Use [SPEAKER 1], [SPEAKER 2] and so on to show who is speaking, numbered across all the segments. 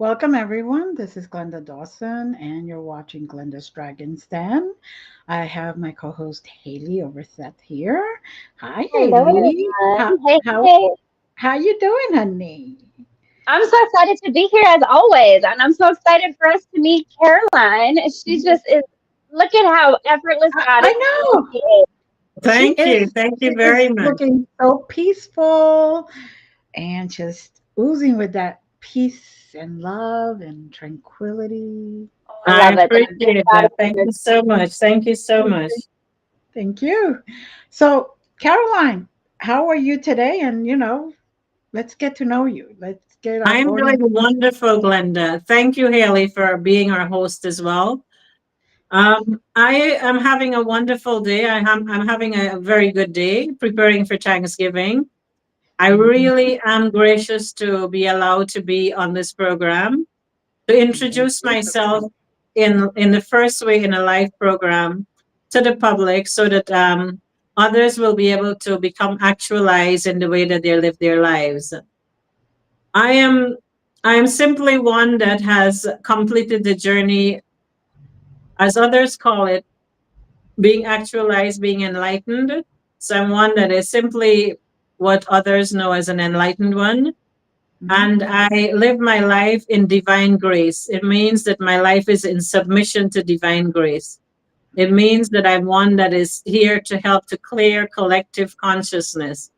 [SPEAKER 1] Welcome, everyone. This is Glenda Dawson, and you're watching Glenda's Dragon's Den. I have my co-host Haleigh Overseth here. Hi,
[SPEAKER 2] Hello,
[SPEAKER 1] Haleigh. How
[SPEAKER 2] everyone. Hey,
[SPEAKER 1] how
[SPEAKER 2] hey.
[SPEAKER 1] how you doing, honey?
[SPEAKER 2] I'm so excited to be here as always. And I'm so excited for us to meet Caroline. She
[SPEAKER 1] Yes,
[SPEAKER 2] just is, look at how effortless God
[SPEAKER 1] I
[SPEAKER 2] is with who
[SPEAKER 1] know
[SPEAKER 2] she is.
[SPEAKER 1] she
[SPEAKER 3] Thank you.
[SPEAKER 1] is.
[SPEAKER 3] Thank
[SPEAKER 1] She
[SPEAKER 3] you
[SPEAKER 1] is
[SPEAKER 3] very much.
[SPEAKER 1] looking so peaceful and just oozing with that peace and love and tranquility.
[SPEAKER 2] Oh, I
[SPEAKER 3] I
[SPEAKER 2] love it. That good
[SPEAKER 3] appreciate
[SPEAKER 2] God
[SPEAKER 3] that.
[SPEAKER 2] is
[SPEAKER 3] Thank you so much. Thank you so much.
[SPEAKER 1] Thank you. So, Caroline, how are you today? And let's get to know you. Let's get our
[SPEAKER 3] I'm doing
[SPEAKER 1] audience.
[SPEAKER 3] wonderful, Glenda. Thank you, Haleigh, for being our host as well. I am having a wonderful day. I'm having a very good day preparing for Thanksgiving. I
[SPEAKER 1] Mhm.
[SPEAKER 3] really am gracious to be allowed to be on this program, to introduce myself in the first way in a live program to the public so that others will be able to become actualized in the way that they live their lives. I am I am simply one that has completed the journey, as others call it, being actualized, being enlightened. So I'm one that is simply what others know as an enlightened one.
[SPEAKER 1] Mhm.
[SPEAKER 3] And I live my life in divine grace. It means that my life is in submission to divine grace. It means that I'm one that is here to help to clear collective consciousness,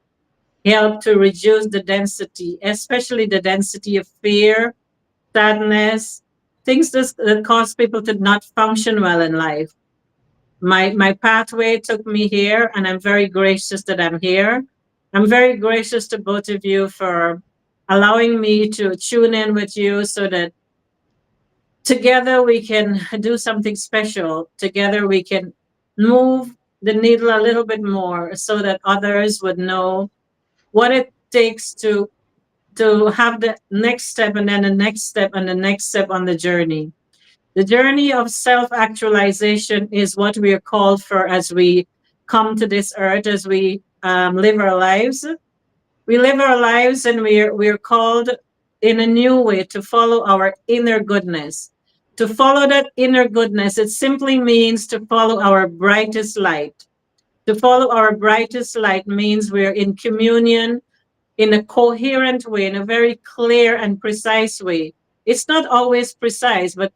[SPEAKER 3] help to reduce the density, especially the density of fear, sadness, things that cause people to not function well in life. My pathway took me here, and I'm very gracious that I'm here. I'm very gracious to both of you for allowing me to tune in with you so that together we can do something special. Together we can move the needle a little bit more so that others would know what it takes to have the next step and then the next step and the next step on the journey. The journey of self actualization is what we are called for as we come to this earth, as we live our lives. We live our lives and we're called in a new way to follow our inner goodness. To follow that inner goodness, it simply means to follow our brightest light. To follow our brightest light means we're in communion in a coherent way, in a very clear and precise way. It's not always precise, but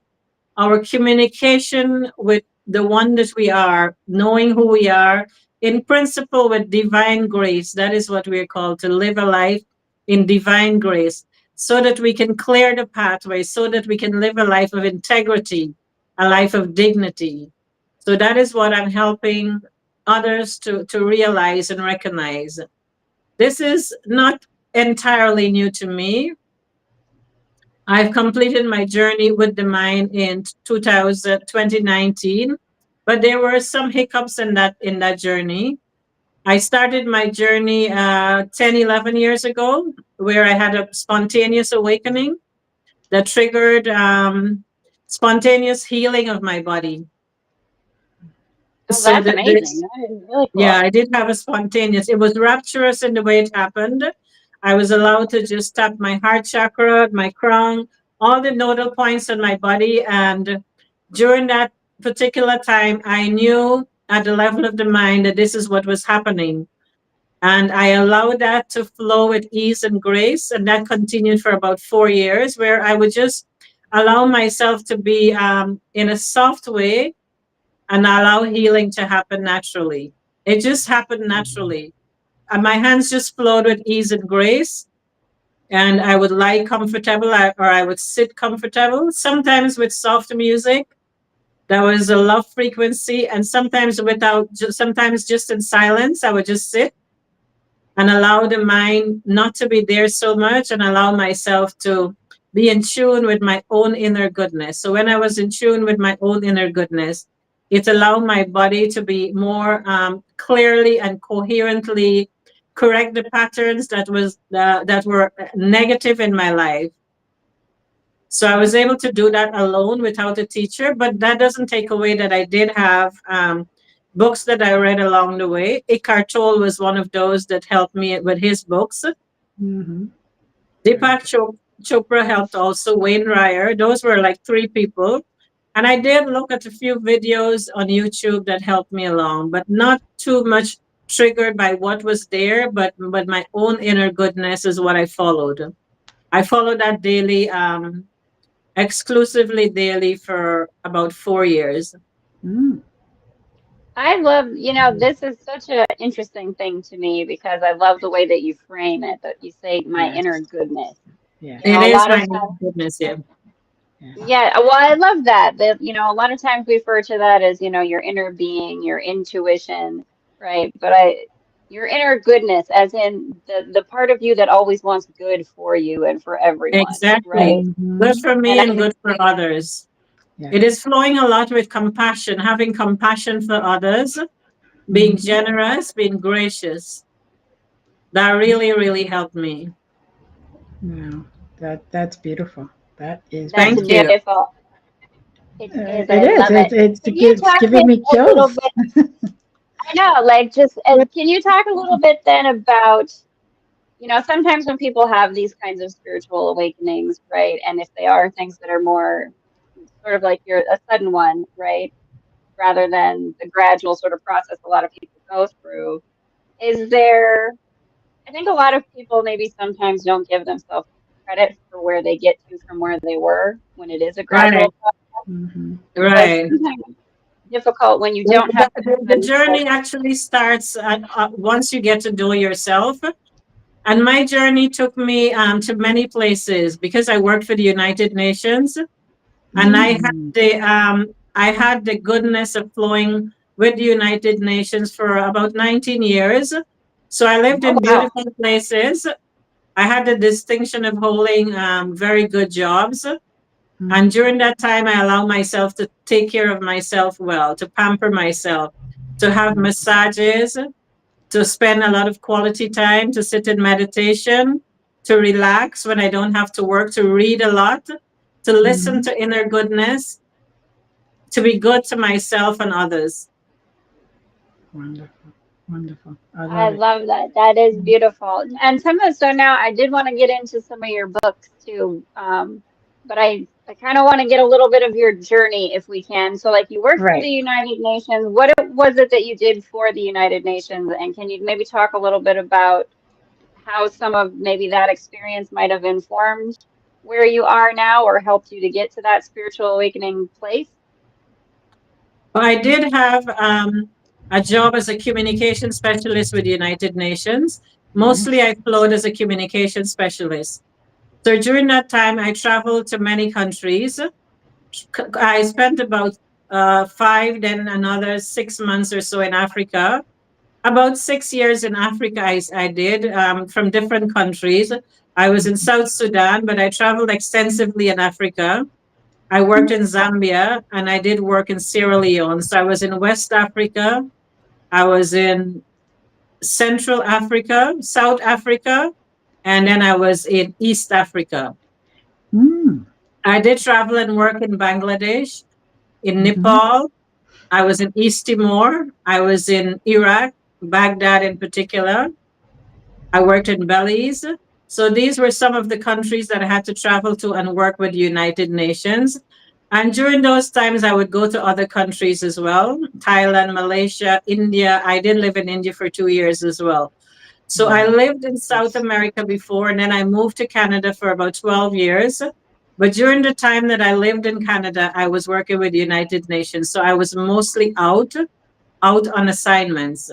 [SPEAKER 3] our communication with the one that we are, knowing who we are, in principle with divine grace. That is what we are called, to live a life in divine grace so that we can clear the pathway, so that we can live a life of integrity, a life of dignity. So that is what I'm helping others to realize and recognize. This is not entirely new to me. I've completed my journey with the mind in 2019, but there were some hiccups in that journey. I started my journey 10, 11 years ago, where I had a spontaneous awakening that triggered spontaneous healing of my body.
[SPEAKER 2] Oh,
[SPEAKER 3] So
[SPEAKER 2] that's
[SPEAKER 3] that
[SPEAKER 2] amazing.
[SPEAKER 3] this,
[SPEAKER 2] That is really
[SPEAKER 3] yeah,
[SPEAKER 2] cool.
[SPEAKER 3] I did have a spontaneous. It was rapturous in the way it happened. I was allowed to just tap my heart chakra, my crown, all the nodal points on my body. And during that particular time, I knew at the level of the mind that this is what was happening. And I allowed that to flow with ease and grace. And that continued for about 4 years, where I would just allow myself to be in a soft way and allow healing to happen naturally. It just happened naturally. And my hands just flowed with ease and grace. And I would lie comfortable or I would sit comfortable, sometimes with soft music. That was a love frequency. And sometimes sometimes just in silence, I would just sit and allow the mind not to be there so much and allow myself to be in tune with my own inner goodness. So when I was in tune with my own inner goodness, it allowed my body to be more clearly and coherently correct the patterns that were negative in my life. So I was able to do that alone without a teacher, but that doesn't take away that I did have books that I read along the way. Eckhart Tolle was one of those that helped me with his books.
[SPEAKER 1] Mhm. Very
[SPEAKER 3] Deepak
[SPEAKER 1] good.
[SPEAKER 3] Chopra helped also, Wayne Ryer. Those were like three people. And I did look at a few videos on YouTube that helped me along, but not too much triggered by what was there, but my own inner goodness is what I followed. I followed that daily, exclusively daily for about 4 years.
[SPEAKER 1] Mm.
[SPEAKER 2] I love, this is such an interesting thing to me because I love the way that you frame it, that you say my inner
[SPEAKER 1] Yes.
[SPEAKER 2] goodness.
[SPEAKER 1] Yes.
[SPEAKER 3] It
[SPEAKER 2] A
[SPEAKER 3] is
[SPEAKER 2] lot
[SPEAKER 3] my
[SPEAKER 2] of
[SPEAKER 3] inner
[SPEAKER 2] times,
[SPEAKER 3] goodness, yeah.
[SPEAKER 1] Yes.
[SPEAKER 2] yeah, well, I love that. That, a lot of times we refer to that as, your inner being, your intuition, right? But your inner goodness, as in the part of you that always wants good for you and for everyone,
[SPEAKER 3] Exactly.
[SPEAKER 2] right?
[SPEAKER 3] Good
[SPEAKER 1] Mm-hmm.
[SPEAKER 3] for me
[SPEAKER 2] And I
[SPEAKER 3] and
[SPEAKER 2] just,
[SPEAKER 3] good for others. It
[SPEAKER 1] Yes.
[SPEAKER 3] is flowing a lot with compassion, having compassion for others, being
[SPEAKER 1] Mm-hmm.
[SPEAKER 3] generous, being gracious. That really, really helped me.
[SPEAKER 1] Wow. That's beautiful. That is
[SPEAKER 2] that's
[SPEAKER 3] Thank
[SPEAKER 1] beautiful.
[SPEAKER 3] you.
[SPEAKER 2] beautiful. It is.
[SPEAKER 1] It
[SPEAKER 2] I
[SPEAKER 1] is.
[SPEAKER 2] love it. Can you
[SPEAKER 1] It's
[SPEAKER 2] talk
[SPEAKER 1] giving
[SPEAKER 2] just
[SPEAKER 1] me
[SPEAKER 2] a little
[SPEAKER 1] chills.
[SPEAKER 2] bit? I know, like, just
[SPEAKER 1] What?
[SPEAKER 2] can you talk a little bit then about, sometimes when people have these kinds of spiritual awakenings, right? And if they are things that are more sort of like a sudden one, right? Rather than the gradual sort of process a lot of people go through, is there, I think a lot of people maybe sometimes don't give themselves credit for where they get to from where they were when it is a
[SPEAKER 3] Right,
[SPEAKER 2] gradual process.
[SPEAKER 1] Mm-hmm.
[SPEAKER 2] So it's
[SPEAKER 3] right.
[SPEAKER 2] sometimes difficult when you
[SPEAKER 3] The,
[SPEAKER 2] don't have
[SPEAKER 3] the
[SPEAKER 2] someone
[SPEAKER 3] journey actually starts once you get to know yourself. And my journey took me to many places because I worked for the United Nations, and
[SPEAKER 1] Mm.
[SPEAKER 3] I had the goodness of flowing with the United Nations for about 19 years. So I lived
[SPEAKER 2] oh
[SPEAKER 3] in
[SPEAKER 2] wow.
[SPEAKER 3] beautiful places. I had the distinction of holding very good jobs. And
[SPEAKER 1] Mm-hmm.
[SPEAKER 3] during that time, I allow myself to take care of myself well, to pamper myself, to have massages, to spend a lot of quality time, to sit in meditation, to relax when I don't have to work, to read a lot, to listen
[SPEAKER 1] Mm-hmm.
[SPEAKER 3] to inner goodness, to be good to myself and others.
[SPEAKER 1] Wonderful. Wonderful. I
[SPEAKER 2] I
[SPEAKER 1] love it.
[SPEAKER 2] love that. That is beautiful. And so now I did want to get into some of your books too. But I kind of want to get a little bit of your journey if we can. So like you worked for the
[SPEAKER 1] Right.
[SPEAKER 2] United Nations. Was it that you did for the United Nations? And can you maybe talk a little bit about how some of maybe that experience might have informed where you are now or helped you to get to that spiritual awakening place?
[SPEAKER 3] I did have a job as a communication specialist with the United Nations. Mostly,
[SPEAKER 1] Nice.
[SPEAKER 3] I flowed as a communication specialist. So during that time, I traveled to many countries. I spent about five, then another 6 months or so in Africa. About 6 years in Africa, I did from different countries. I was in South Sudan, but I traveled extensively in Africa. I worked in Zambia and I did work in Sierra Leone. So I was in West Africa, I was in Central Africa, South Africa, and then I was in East Africa.
[SPEAKER 1] Mm.
[SPEAKER 3] I did travel and work in Bangladesh, in
[SPEAKER 1] Mm-hmm.
[SPEAKER 3] Nepal. I was in East Timor. I was in Iraq, Baghdad in particular. I worked in Belize. So these were some of the countries that I had to travel to and work with the United Nations. And during those times, I would go to other countries as well: Thailand, Malaysia, India. I did live in India for 2 years as well. So I
[SPEAKER 1] Wow.
[SPEAKER 3] lived in South
[SPEAKER 1] Yes.
[SPEAKER 3] America before, and then I moved to Canada for about 12 years. But during the time that I lived in Canada, I was working with the United Nations. So I was mostly out on assignments.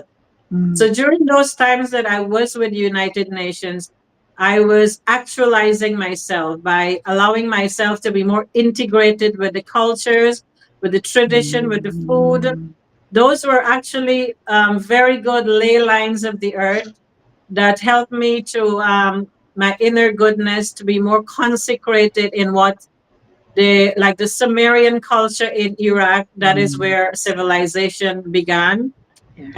[SPEAKER 1] Mm.
[SPEAKER 3] So during those times that I was with United Nations, I was actualizing myself by allowing myself to be more integrated with the cultures, with the tradition, with the food.
[SPEAKER 1] Mm.
[SPEAKER 3] Those were actually very good ley lines of the earth that helped me to my inner goodness to be more consecrated in what the Sumerian culture in Iraq. That is
[SPEAKER 1] Mm.
[SPEAKER 3] where civilization began.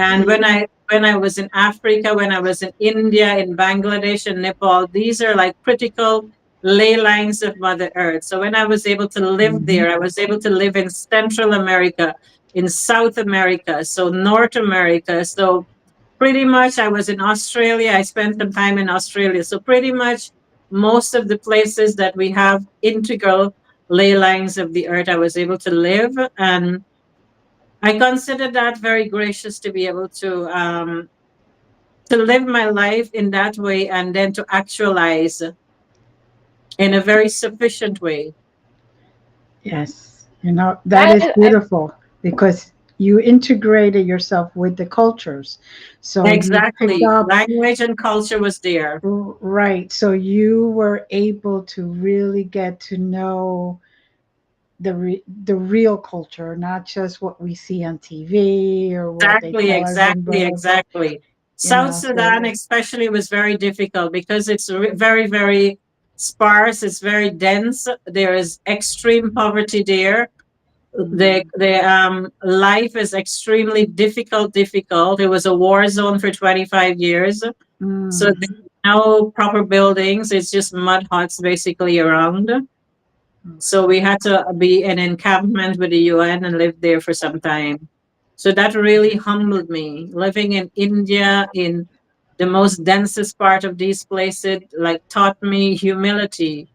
[SPEAKER 3] And
[SPEAKER 1] Yes.
[SPEAKER 3] when I was in Africa, when I was in India, in Bangladesh, and Nepal, these are like critical ley lines of Mother Earth. So when I was able to live
[SPEAKER 1] Mm-hmm.
[SPEAKER 3] there, I was able to live in Central America, in South America, so North America. So pretty much I was in Australia. I spent some time in Australia. So pretty much most of the places that we have integral ley lines of the earth, I was able to live. And I consider that very gracious to be able to live my life in that way and then to actualize in a very sufficient way.
[SPEAKER 1] Yes, that
[SPEAKER 2] That
[SPEAKER 1] is
[SPEAKER 2] is,
[SPEAKER 1] beautiful because you integrated yourself with the cultures. So you picked
[SPEAKER 3] Exactly.
[SPEAKER 1] up,
[SPEAKER 3] Language and culture was there.
[SPEAKER 1] right. So you were able to really get to know the real culture, not just what we see on TV or what they
[SPEAKER 3] Exactly,
[SPEAKER 1] tell us in
[SPEAKER 3] exactly,
[SPEAKER 1] books,
[SPEAKER 3] exactly. South Sudan,
[SPEAKER 1] so
[SPEAKER 3] especially, was very difficult because it's very, very sparse. It's very dense. There is extreme poverty there.
[SPEAKER 1] mm,
[SPEAKER 3] The life is extremely difficult. Difficult. It was a war zone for 25 years. So
[SPEAKER 1] mm,
[SPEAKER 3] there's no proper buildings. It's just mud huts basically around. So we had to be in encampment with the UN and live there for some time. So that really humbled me. Living in India, in the most densest part of these places, like taught me humility.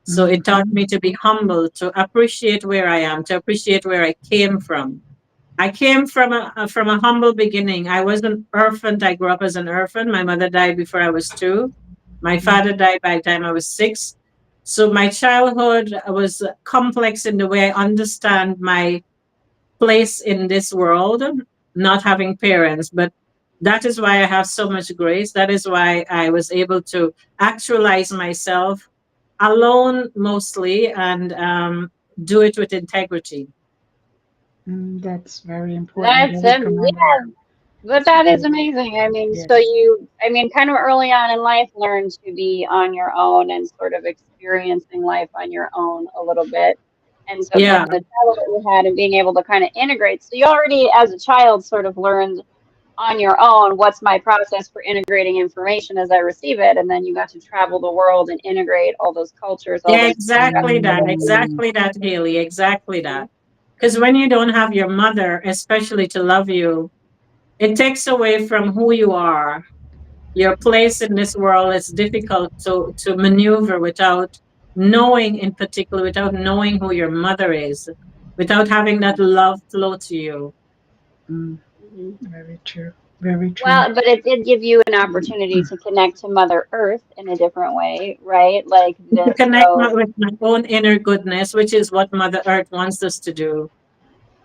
[SPEAKER 3] So it taught
[SPEAKER 1] mhm,
[SPEAKER 3] me to be humble, to appreciate where I am, to appreciate where I came from. I came from a humble beginning. I was an orphan. I grew up as an orphan. My mother died before I was 2. My
[SPEAKER 1] mm,
[SPEAKER 3] father died by the time I was 6. So my childhood was complex in the way I understand my place in this world, not having parents. But that is why I have so much grace. That is why I was able to actualize myself alone mostly and do it with integrity.
[SPEAKER 1] that's very important,
[SPEAKER 2] that's
[SPEAKER 1] very commendable.
[SPEAKER 2] yeah, but that is amazing. I mean, so
[SPEAKER 1] Yes.
[SPEAKER 2] you, I mean, kind of early on in life, learned to be on your own and sort of experiencing life on your own a little bit. And so from
[SPEAKER 3] Yeah,
[SPEAKER 2] the childhood that you had and being able to kind of integrate, so you already as a child sort of learned on your own what's my process for integrating information as I receive it, and then you got to travel the world and integrate all those cultures, all
[SPEAKER 3] yeah,
[SPEAKER 2] those
[SPEAKER 1] Mm,
[SPEAKER 3] exactly that, Haley, exactly that. Because when you don't have your mother, especially to love you, it takes away from who you are. Your place in this world is difficult to maneuver without knowing, in particular, without knowing who your mother is, without having that love flow to you.
[SPEAKER 1] mm,
[SPEAKER 2] Mhm.
[SPEAKER 1] very true. Very true.
[SPEAKER 2] Well, but it did give you an opportunity to connect to Mother Earth in a different way, right? Like
[SPEAKER 3] To
[SPEAKER 2] this.
[SPEAKER 3] connect
[SPEAKER 2] So,
[SPEAKER 3] with my own inner goodness, which is what Mother Earth wants us to do.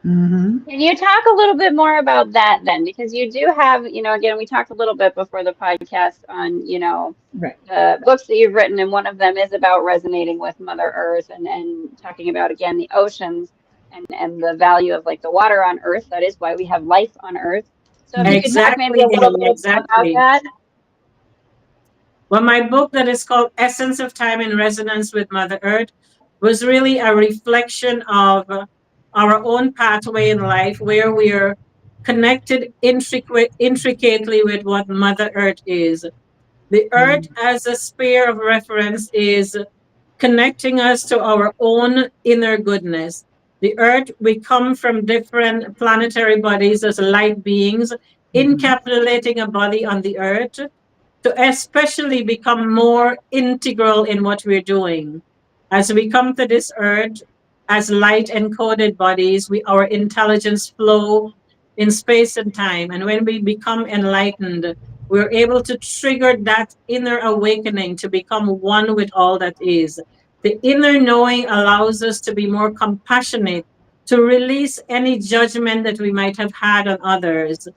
[SPEAKER 1] Mm-hmm.
[SPEAKER 2] can you talk a little bit more about that then? Because you do have, again, we talked a little bit before the podcast on,
[SPEAKER 1] Right.
[SPEAKER 2] the books that you've written, and one of them is about resonating with Mother Earth and talking about, again, the oceans and the value of like the water on Earth. That is why we have life on Earth. So if you could talk maybe
[SPEAKER 3] Exactly,
[SPEAKER 2] a little
[SPEAKER 3] Haley,
[SPEAKER 2] bit about
[SPEAKER 3] exactly.
[SPEAKER 2] that.
[SPEAKER 3] Well, my book that is called Essence of Time in Resonance with Mother Earth was really a reflection of our own pathway in life where we are connected intricately with what Mother Earth is. The Earth
[SPEAKER 1] Mm,
[SPEAKER 3] as a sphere of reference is connecting us to our own inner goodness. The Earth, we come from different planetary bodies as light beings,
[SPEAKER 1] mm-hmm.
[SPEAKER 3] encapsulating a body on the Earth to especially become more integral in what we're doing. As we come to this earth as light encoded bodies, our intelligence flow in space and time. And when we become enlightened, we're able to trigger that inner awakening to become one with all that is. The inner knowing allows us to be more compassionate, to release any judgment that we might have had on others,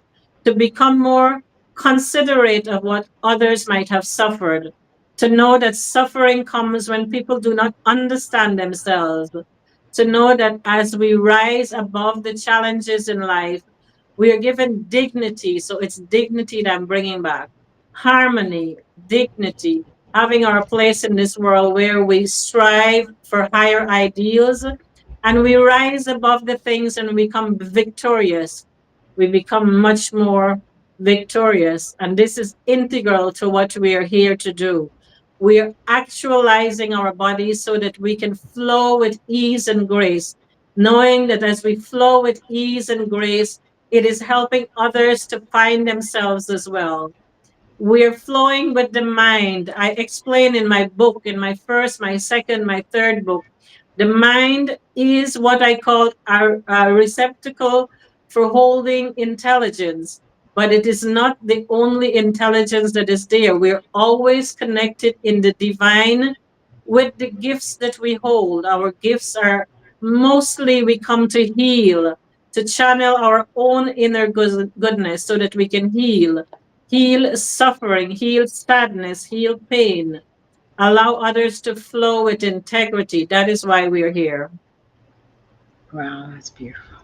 [SPEAKER 3] to become more considerate of what others might have suffered, to know that suffering comes when people do not understand themselves, to know that as we rise above the challenges in life, we are given dignity. So it's dignity that I'm bringing back. Harmony, dignity, having our place in this world where we strive for higher ideals and we rise above the things and we become victorious. We become much more victorious. And this is integral to what we are here to do. We are actualizing our bodies so that we can flow with ease and grace, knowing that as we flow with ease and grace, it is helping others to find themselves as well. We're flowing with the mind. I explain in my book, in my first, my second, my third book, the mind is what I call a receptacle for holding intelligence, but it is not the only intelligence that is there. We're always connected in the divine with the gifts that we hold. Our gifts are mostly we come to heal, to channel our own inner goodness so that we can heal suffering, heal sadness, heal pain, allow others to flow with integrity. That is why we're here.
[SPEAKER 1] Wow, that's beautiful.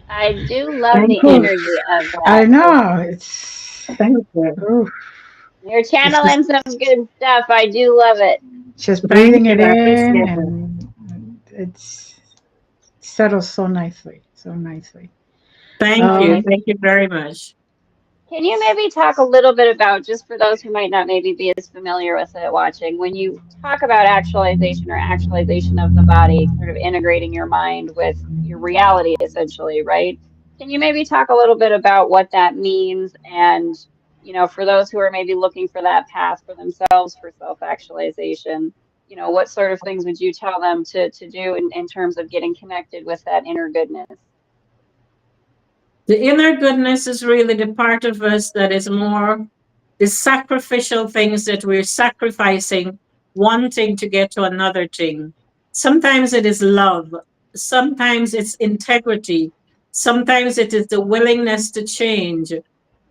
[SPEAKER 2] I do love
[SPEAKER 3] Thank
[SPEAKER 2] the
[SPEAKER 3] you.
[SPEAKER 1] Oof.
[SPEAKER 2] energy of
[SPEAKER 1] I
[SPEAKER 2] that.
[SPEAKER 1] know. It's
[SPEAKER 3] Thank you.
[SPEAKER 1] oof.
[SPEAKER 2] You're
[SPEAKER 1] It's just
[SPEAKER 2] channeling some good stuff. I do love it.
[SPEAKER 1] just
[SPEAKER 3] Thank
[SPEAKER 1] breathing
[SPEAKER 3] you.
[SPEAKER 1] it
[SPEAKER 3] I
[SPEAKER 1] in,
[SPEAKER 3] appreciate it.
[SPEAKER 1] and it's settles so nicely, so nicely.
[SPEAKER 3] Thank you.
[SPEAKER 1] Um,
[SPEAKER 2] Nice.
[SPEAKER 3] Thank you very much.
[SPEAKER 2] Can you maybe talk a little bit about, just for those who might not maybe be as familiar with it watching, when you talk about actualization or actualization of the body, sort of integrating your mind with your reality essentially, right? Can you maybe talk a little bit about what that means and, for those who are maybe looking for that path for themselves for self-actualization, what sort of things would you tell them to do in terms of getting connected with that inner goodness?
[SPEAKER 3] The inner goodness is really the part of us that is more the sacrificial things that we're sacrificing, wanting to get to another thing. Sometimes it is love, sometimes it's integrity, sometimes it is the willingness to change.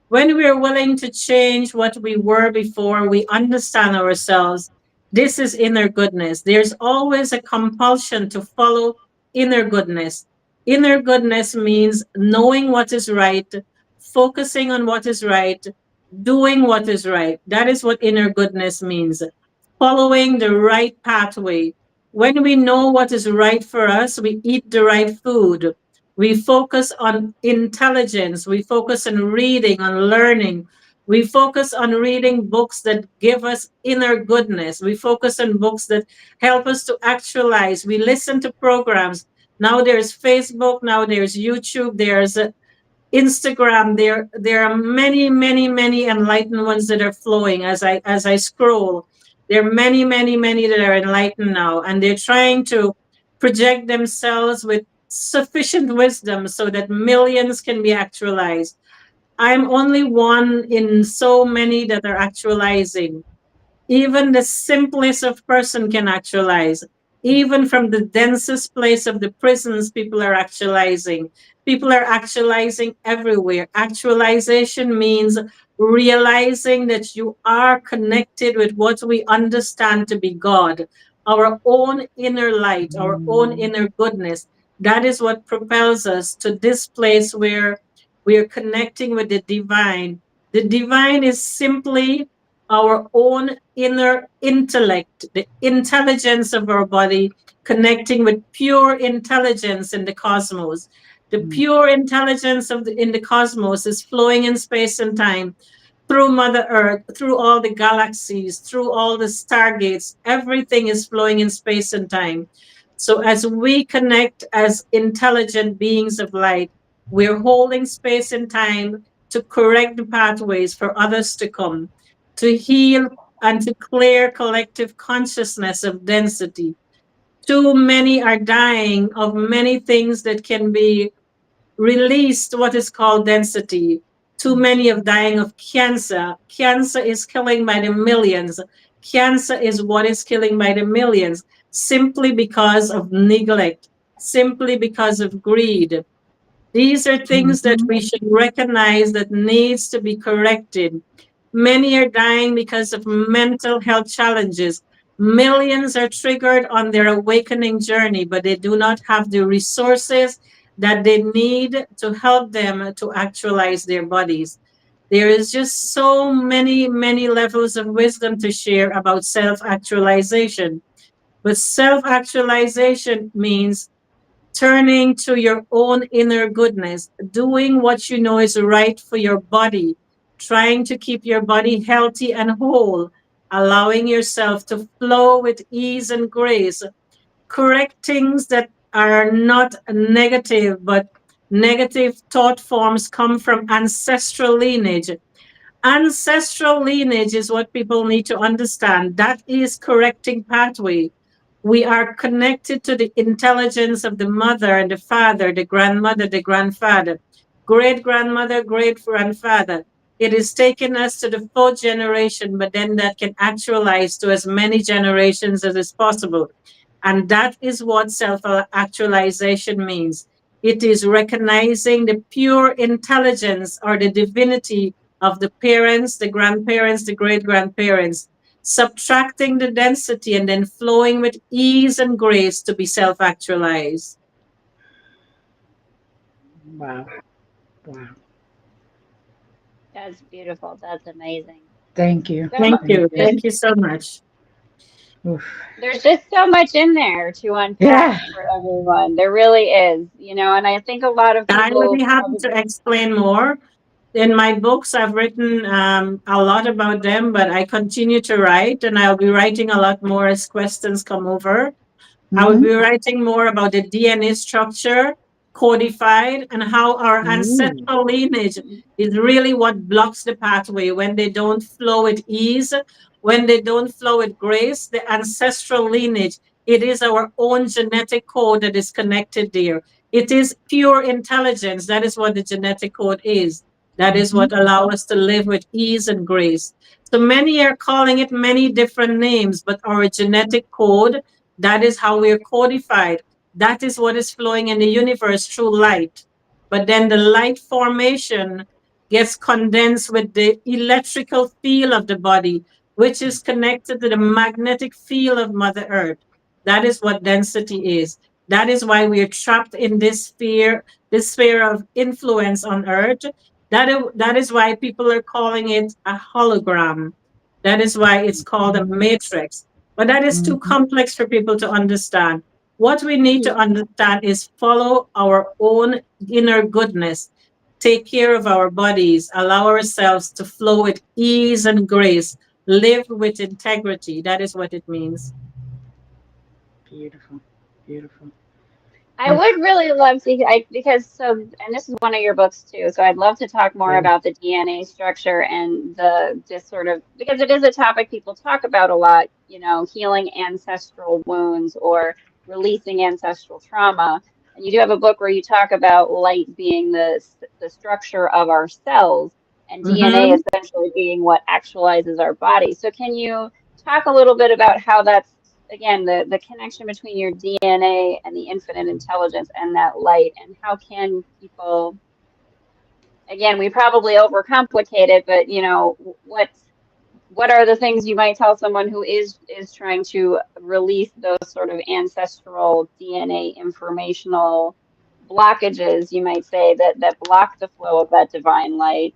[SPEAKER 3] When we're willing to change what we were before, we understand ourselves. This is inner goodness. There's always a compulsion to follow inner goodness. Inner goodness means knowing what is right, focusing on what is right, doing what is right. That is what inner goodness means. Following the right pathway. When we know what is right for us, we eat the right food. We focus on intelligence. We focus on reading, on learning. We focus on reading books that give us inner goodness. We focus on books that help us to actualize. We listen to programs. Now there's Facebook, now there's YouTube, there's Instagram. There are many enlightened ones that are flowing as I scroll. There are many that are enlightened now, and they're trying to project themselves with sufficient wisdom so that millions can be actualized. I'm only one in so many that are actualizing. Even the simplest of person can actualize. Even from the densest place of the prisons, people are actualizing. People are actualizing everywhere. Actualization means realizing that you are connected with what we understand to be God, our own inner light, our own inner goodness. That is what propels us to this place where we are connecting with the divine. The divine is simply our own inner intellect, the intelligence of our body, connecting with pure intelligence in the cosmos. The pure intelligence in the cosmos is flowing in space and time through Mother Earth, through all the galaxies, through all the stargates. Everything is flowing in space and time. So as we connect as intelligent beings of light, we're holding space and time to correct the pathways for others to come, to heal and to clear collective consciousness of density. Too many are dying of many things that can be released, what is called density. Too many are dying of cancer. Cancer is killing by the millions. Cancer is what is killing by the millions simply because of neglect, simply because of greed. These are things that we should recognize that needs to be corrected. Many are dying because of mental health challenges. Millions are triggered on their awakening journey, but they do not have the resources that they need to help them to actualize their bodies. There is just so many levels of wisdom to share about self actualization. But self actualization means turning to your own inner goodness, doing what you know is right for your body, trying to keep your body healthy and whole, allowing yourself to flow with ease and grace, correct things that are not negative, but negative thought forms come from ancestral lineage. Ancestral lineage is what people need to understand. That is correcting pathway. We are connected to the intelligence of the mother and the father, the grandmother, the grandfather, great grandmother, great grandfather. It is taking us to the fourth generation, but then that can actualize to as many generations as is possible. And that is what self actualization means. It is recognizing the pure intelligence or the divinity of the parents, the grandparents, the great grandparents, subtracting the density and then flowing with ease and grace to be self actualized.
[SPEAKER 1] Wow. Wow.
[SPEAKER 2] That's beautiful. That's amazing.
[SPEAKER 1] Thank you.
[SPEAKER 2] So
[SPEAKER 3] Thank
[SPEAKER 1] Thank
[SPEAKER 3] you.
[SPEAKER 1] you.
[SPEAKER 2] there's
[SPEAKER 3] Thank you so much.
[SPEAKER 1] Oof.
[SPEAKER 2] there's just so much in there to unpack
[SPEAKER 1] Yeah.
[SPEAKER 2] for everyone. There really is, and I think a lot of
[SPEAKER 3] I will be
[SPEAKER 2] people
[SPEAKER 3] happy
[SPEAKER 2] probably.
[SPEAKER 3] to explain more. In my books, I've written a lot about them, but I continue to write, and I'll be writing a lot more as questions come over. I will
[SPEAKER 1] Mm-hmm.
[SPEAKER 3] be writing more about the DNA structure, codified, and how our
[SPEAKER 1] Ooh.
[SPEAKER 3] ancestral lineage is really what blocks the pathway when they don't flow with ease, when they don't flow with grace. The ancestral lineage, it is our own genetic code that is connected there. It is pure intelligence. That is what the genetic code is. That is
[SPEAKER 1] Mm-hmm.
[SPEAKER 3] what allows us to live with ease and grace. So many are calling it many different names, but our genetic code, that is how we're codified. That is what is flowing in the universe through light. But then the light formation gets condensed with the electrical field of the body, which is connected to the magnetic field of Mother Earth. That is what density is. That is why we are trapped in this sphere of influence on Earth. That is why people are calling it a hologram. That is why it's called a matrix. But that is too
[SPEAKER 1] Mm-hmm.
[SPEAKER 3] complex for people to understand. What we need to understand is follow our own inner goodness, take care of our bodies, allow ourselves to flow with ease and grace, live with integrity. That is what it means.
[SPEAKER 1] Beautiful. Beautiful.
[SPEAKER 2] I
[SPEAKER 1] Oof.
[SPEAKER 2] would really love to, because and this is one of your books too, so I'd love to talk more
[SPEAKER 1] Yeah.
[SPEAKER 2] about the DNA structure and the just sort of, because it is a topic people talk about a lot, healing ancestral wounds or releasing ancestral trauma. And you do have a book where you talk about light being the structure of our cells and DNA
[SPEAKER 3] Mm-hmm.
[SPEAKER 2] essentially being what actualizes our body. So can you talk a little bit about how that's, again, the connection between your DNA and the infinite intelligence and that light, and how can people, again, we probably overcomplicate it, but what are the things you might tell someone who is trying to release those sort of ancestral DNA informational blockages, you might say, that block the flow of that divine light?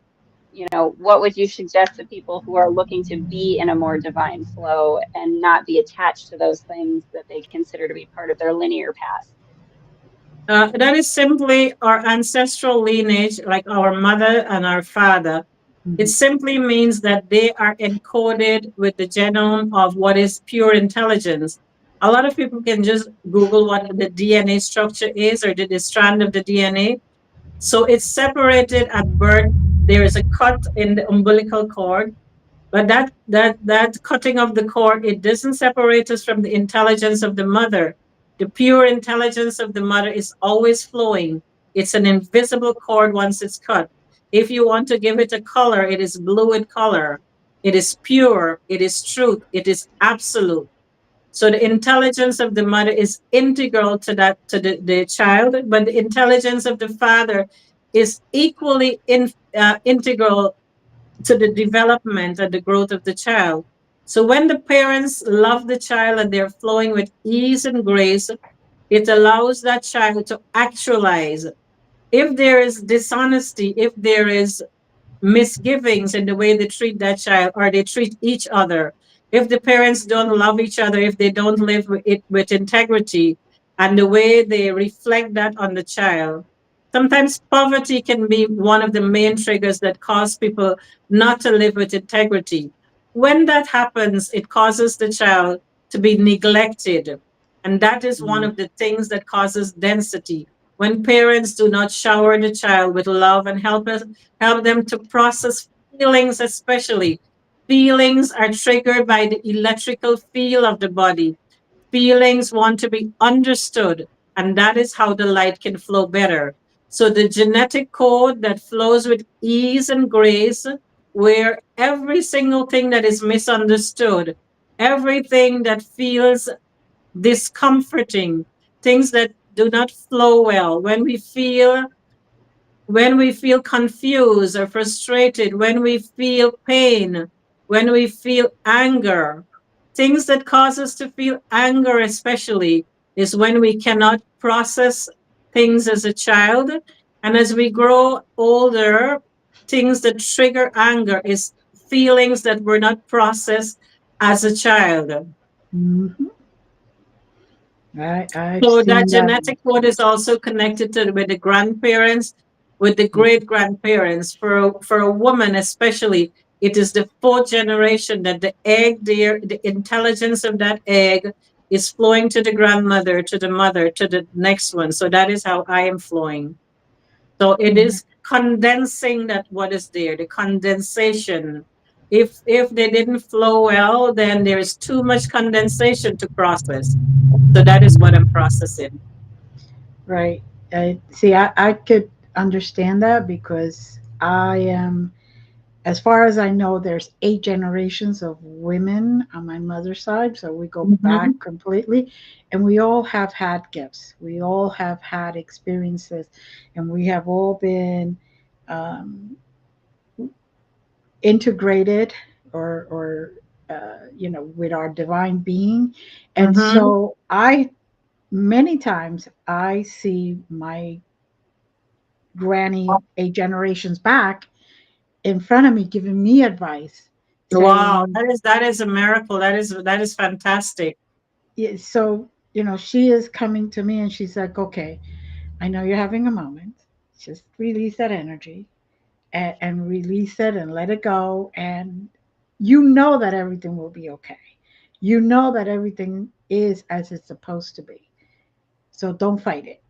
[SPEAKER 2] What would you suggest to people who are looking to be in a more divine flow and not be attached to those things that they consider to be part of their linear path?
[SPEAKER 3] That is simply our ancestral lineage, like our mother and our father. It
[SPEAKER 1] Mm-hmm.
[SPEAKER 3] simply means that they are encoded with the genome of what is pure intelligence. A lot of people can just Google what the DNA structure is or the strand of the DNA. So it's separated at birth. There is a cut in the umbilical cord, but that cutting of the cord, it doesn't separate us from the intelligence of the mother. The pure intelligence of the mother is always flowing. It's an invisible cord once it's cut. If you want to give it a color, it is blue in color. It is pure. It is truth. It is absolute. So the intelligence of the mother is integral to the child, but the intelligence of the father is equally integral to the development and the growth of the child. So when the parents love the child and they're flowing with ease and grace, it allows that child to actualize. If there is dishonesty, if there is misgivings in the way they treat that child or they treat each other, if the parents don't love each other, if they don't live with it with integrity, and the way they reflect that on the child, sometimes poverty can be one of the main triggers that cause people not to live with integrity. When that happens, it causes the child to be neglected, and that is one
[SPEAKER 1] Mm-hmm.
[SPEAKER 3] of the things that causes density. When parents do not shower the child with love and help them to process feelings, especially. Feelings are triggered by the electrical field of the body. Feelings want to be understood, and that is how the light can flow better. So, the genetic code that flows with ease and grace, where every single thing that is misunderstood, everything that feels discomforting, things that do not flow well, when we feel confused or frustrated, when we feel pain, when we feel anger, things that cause us to feel anger, especially, is when we cannot process things as a child. And as we grow older, things that trigger anger is feelings that were not processed as a child.
[SPEAKER 1] Hmm. I've
[SPEAKER 3] So that
[SPEAKER 1] seen that.
[SPEAKER 3] genetic code is also connected to with the grandparents, with the great grandparents. For a woman, especially, it is the fourth generation that the egg, the intelligence of that egg is flowing to the grandmother, to the mother, to the next one. So that is how I am flowing. So it
[SPEAKER 1] Mhm.
[SPEAKER 3] is condensing that what is there, the condensation. If they didn't flow well, then there is too much condensation to process. So that is what I'm processing.
[SPEAKER 1] Right. I could understand that because I am, as far as I know, there's 8 generations of women on my mother's side. So we go back
[SPEAKER 3] Mhm.
[SPEAKER 1] completely, and we all have had gifts. We all have had experiences, and we have all been um, integrated or with our divine being. And
[SPEAKER 3] Mhm.
[SPEAKER 1] so I, many times, I see my granny 8 generations back in front of me giving me advice,
[SPEAKER 3] Wow,
[SPEAKER 1] saying,
[SPEAKER 3] that is a miracle. That is fantastic.
[SPEAKER 1] yeah, so she is coming to me and she's like, okay, I know you're having a moment, just release that energy, and release it and let it go, and you know that everything will be okay, you know that everything is as it's supposed to be, so don't fight it.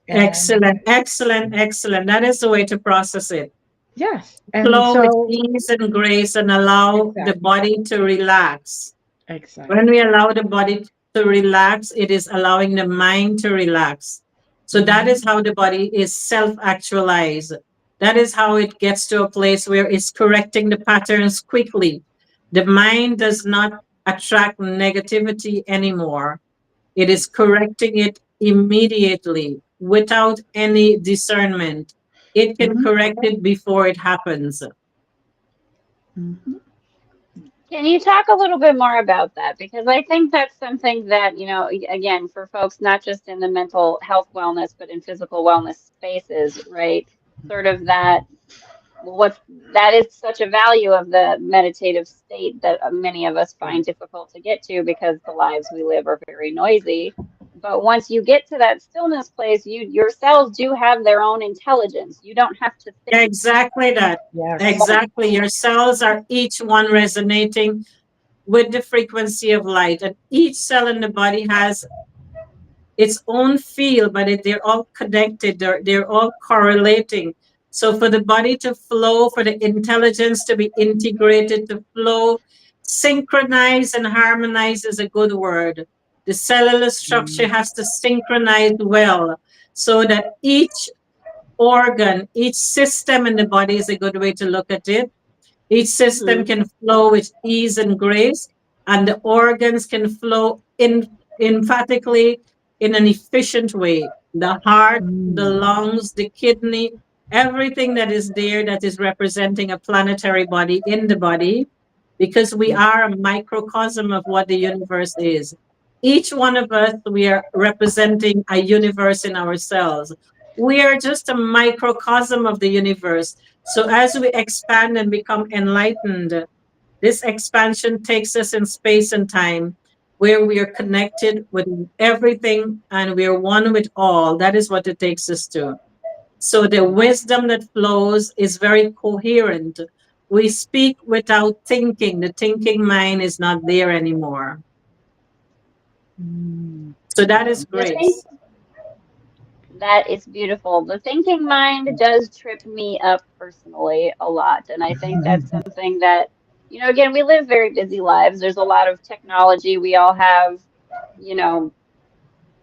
[SPEAKER 1] And
[SPEAKER 3] Excellent, excellent, excellent. That is the way to process it.
[SPEAKER 1] yes, and
[SPEAKER 3] Flow with
[SPEAKER 1] so
[SPEAKER 3] ease and grace and allow the
[SPEAKER 1] exactly,
[SPEAKER 3] body to relax. When
[SPEAKER 1] exactly.
[SPEAKER 3] we allow the body to relax, it is allowing the mind to relax. So that
[SPEAKER 1] Hmm.
[SPEAKER 3] is how the body is self actualized. That is how it gets to a place where it's correcting the patterns quickly. The mind does not attract negativity anymore. It is correcting it immediately without any discernment. It can
[SPEAKER 1] Hmm.
[SPEAKER 3] correct it before it happens.
[SPEAKER 1] Hmm.
[SPEAKER 2] Can you talk a little bit more about that? Because I think that's something that, again, for folks not just in the mental health wellness, but in physical wellness spaces, right? Sort of that, what that is such a value of the meditative state that many of us find difficult to get to because the lives we live are very noisy. But once you get to that stillness place, your cells do have their own intelligence. You don't have to think.
[SPEAKER 3] Exactly that.
[SPEAKER 1] Yes.
[SPEAKER 3] Exactly. Your cells are each one resonating with the frequency of light, and each cell in the body has its own field, but they're all connected. They're all correlating. So for the body to flow, for the intelligence to be integrated, to flow, synchronize and harmonize is a good word. The cellular structure
[SPEAKER 1] Mm-hmm.
[SPEAKER 3] has to synchronize well so that each organ, each system in the body is a good way to look at it. Each system
[SPEAKER 2] Mhm.
[SPEAKER 3] can flow with ease and grace, and the organs can flow emphatically in an efficient way. The heart, the
[SPEAKER 1] Mm.
[SPEAKER 3] lungs, the kidney, everything that is there that is representing a planetary body in the body, because we are a microcosm of what the universe is. Each one of us, we are representing a universe in ourselves. We are just a microcosm of the universe. So as we expand and become enlightened, this expansion takes us in space and time where we are connected with everything and we are one with all. That is what it takes us to. So the wisdom that flows is very coherent. We speak without thinking. The thinking mind is not there anymore.
[SPEAKER 1] Mm.
[SPEAKER 3] So that is
[SPEAKER 2] The thing
[SPEAKER 3] grace.
[SPEAKER 2] That is beautiful. The thinking mind does trip me up personally a lot. And I think that's something that, again, we live very busy lives. There's a lot of technology. We all have, you know,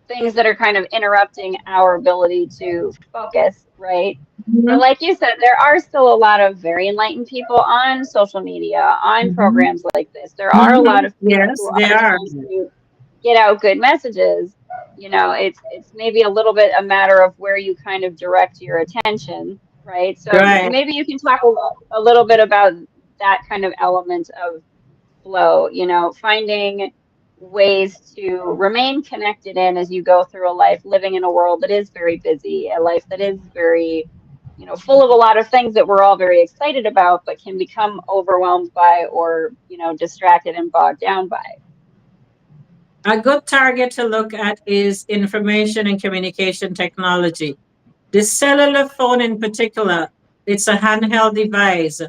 [SPEAKER 2] things that are kind of interrupting our ability to focus, right? But
[SPEAKER 3] Mhm.
[SPEAKER 2] like you said, there are still a lot of very enlightened people on social media, on
[SPEAKER 1] Mhm.
[SPEAKER 2] programs like this. There are a lot
[SPEAKER 3] Mhm.
[SPEAKER 2] of people
[SPEAKER 3] Yes,
[SPEAKER 2] who
[SPEAKER 3] they
[SPEAKER 2] are
[SPEAKER 3] are.
[SPEAKER 2] trying to get out good messages. It's maybe a little bit a matter of where you kind of direct your attention, right? So
[SPEAKER 3] Right.
[SPEAKER 2] maybe you can talk a little bit about that kind of element of flow, finding ways to remain connected in as you go through a life living in a world that is very busy, a life that is very, full of a lot of things that we're all very excited about, but can become overwhelmed by or, distracted and bogged down by.
[SPEAKER 3] A good target to look at is information and communication technology. The cellular phone in particular, it's a handheld device.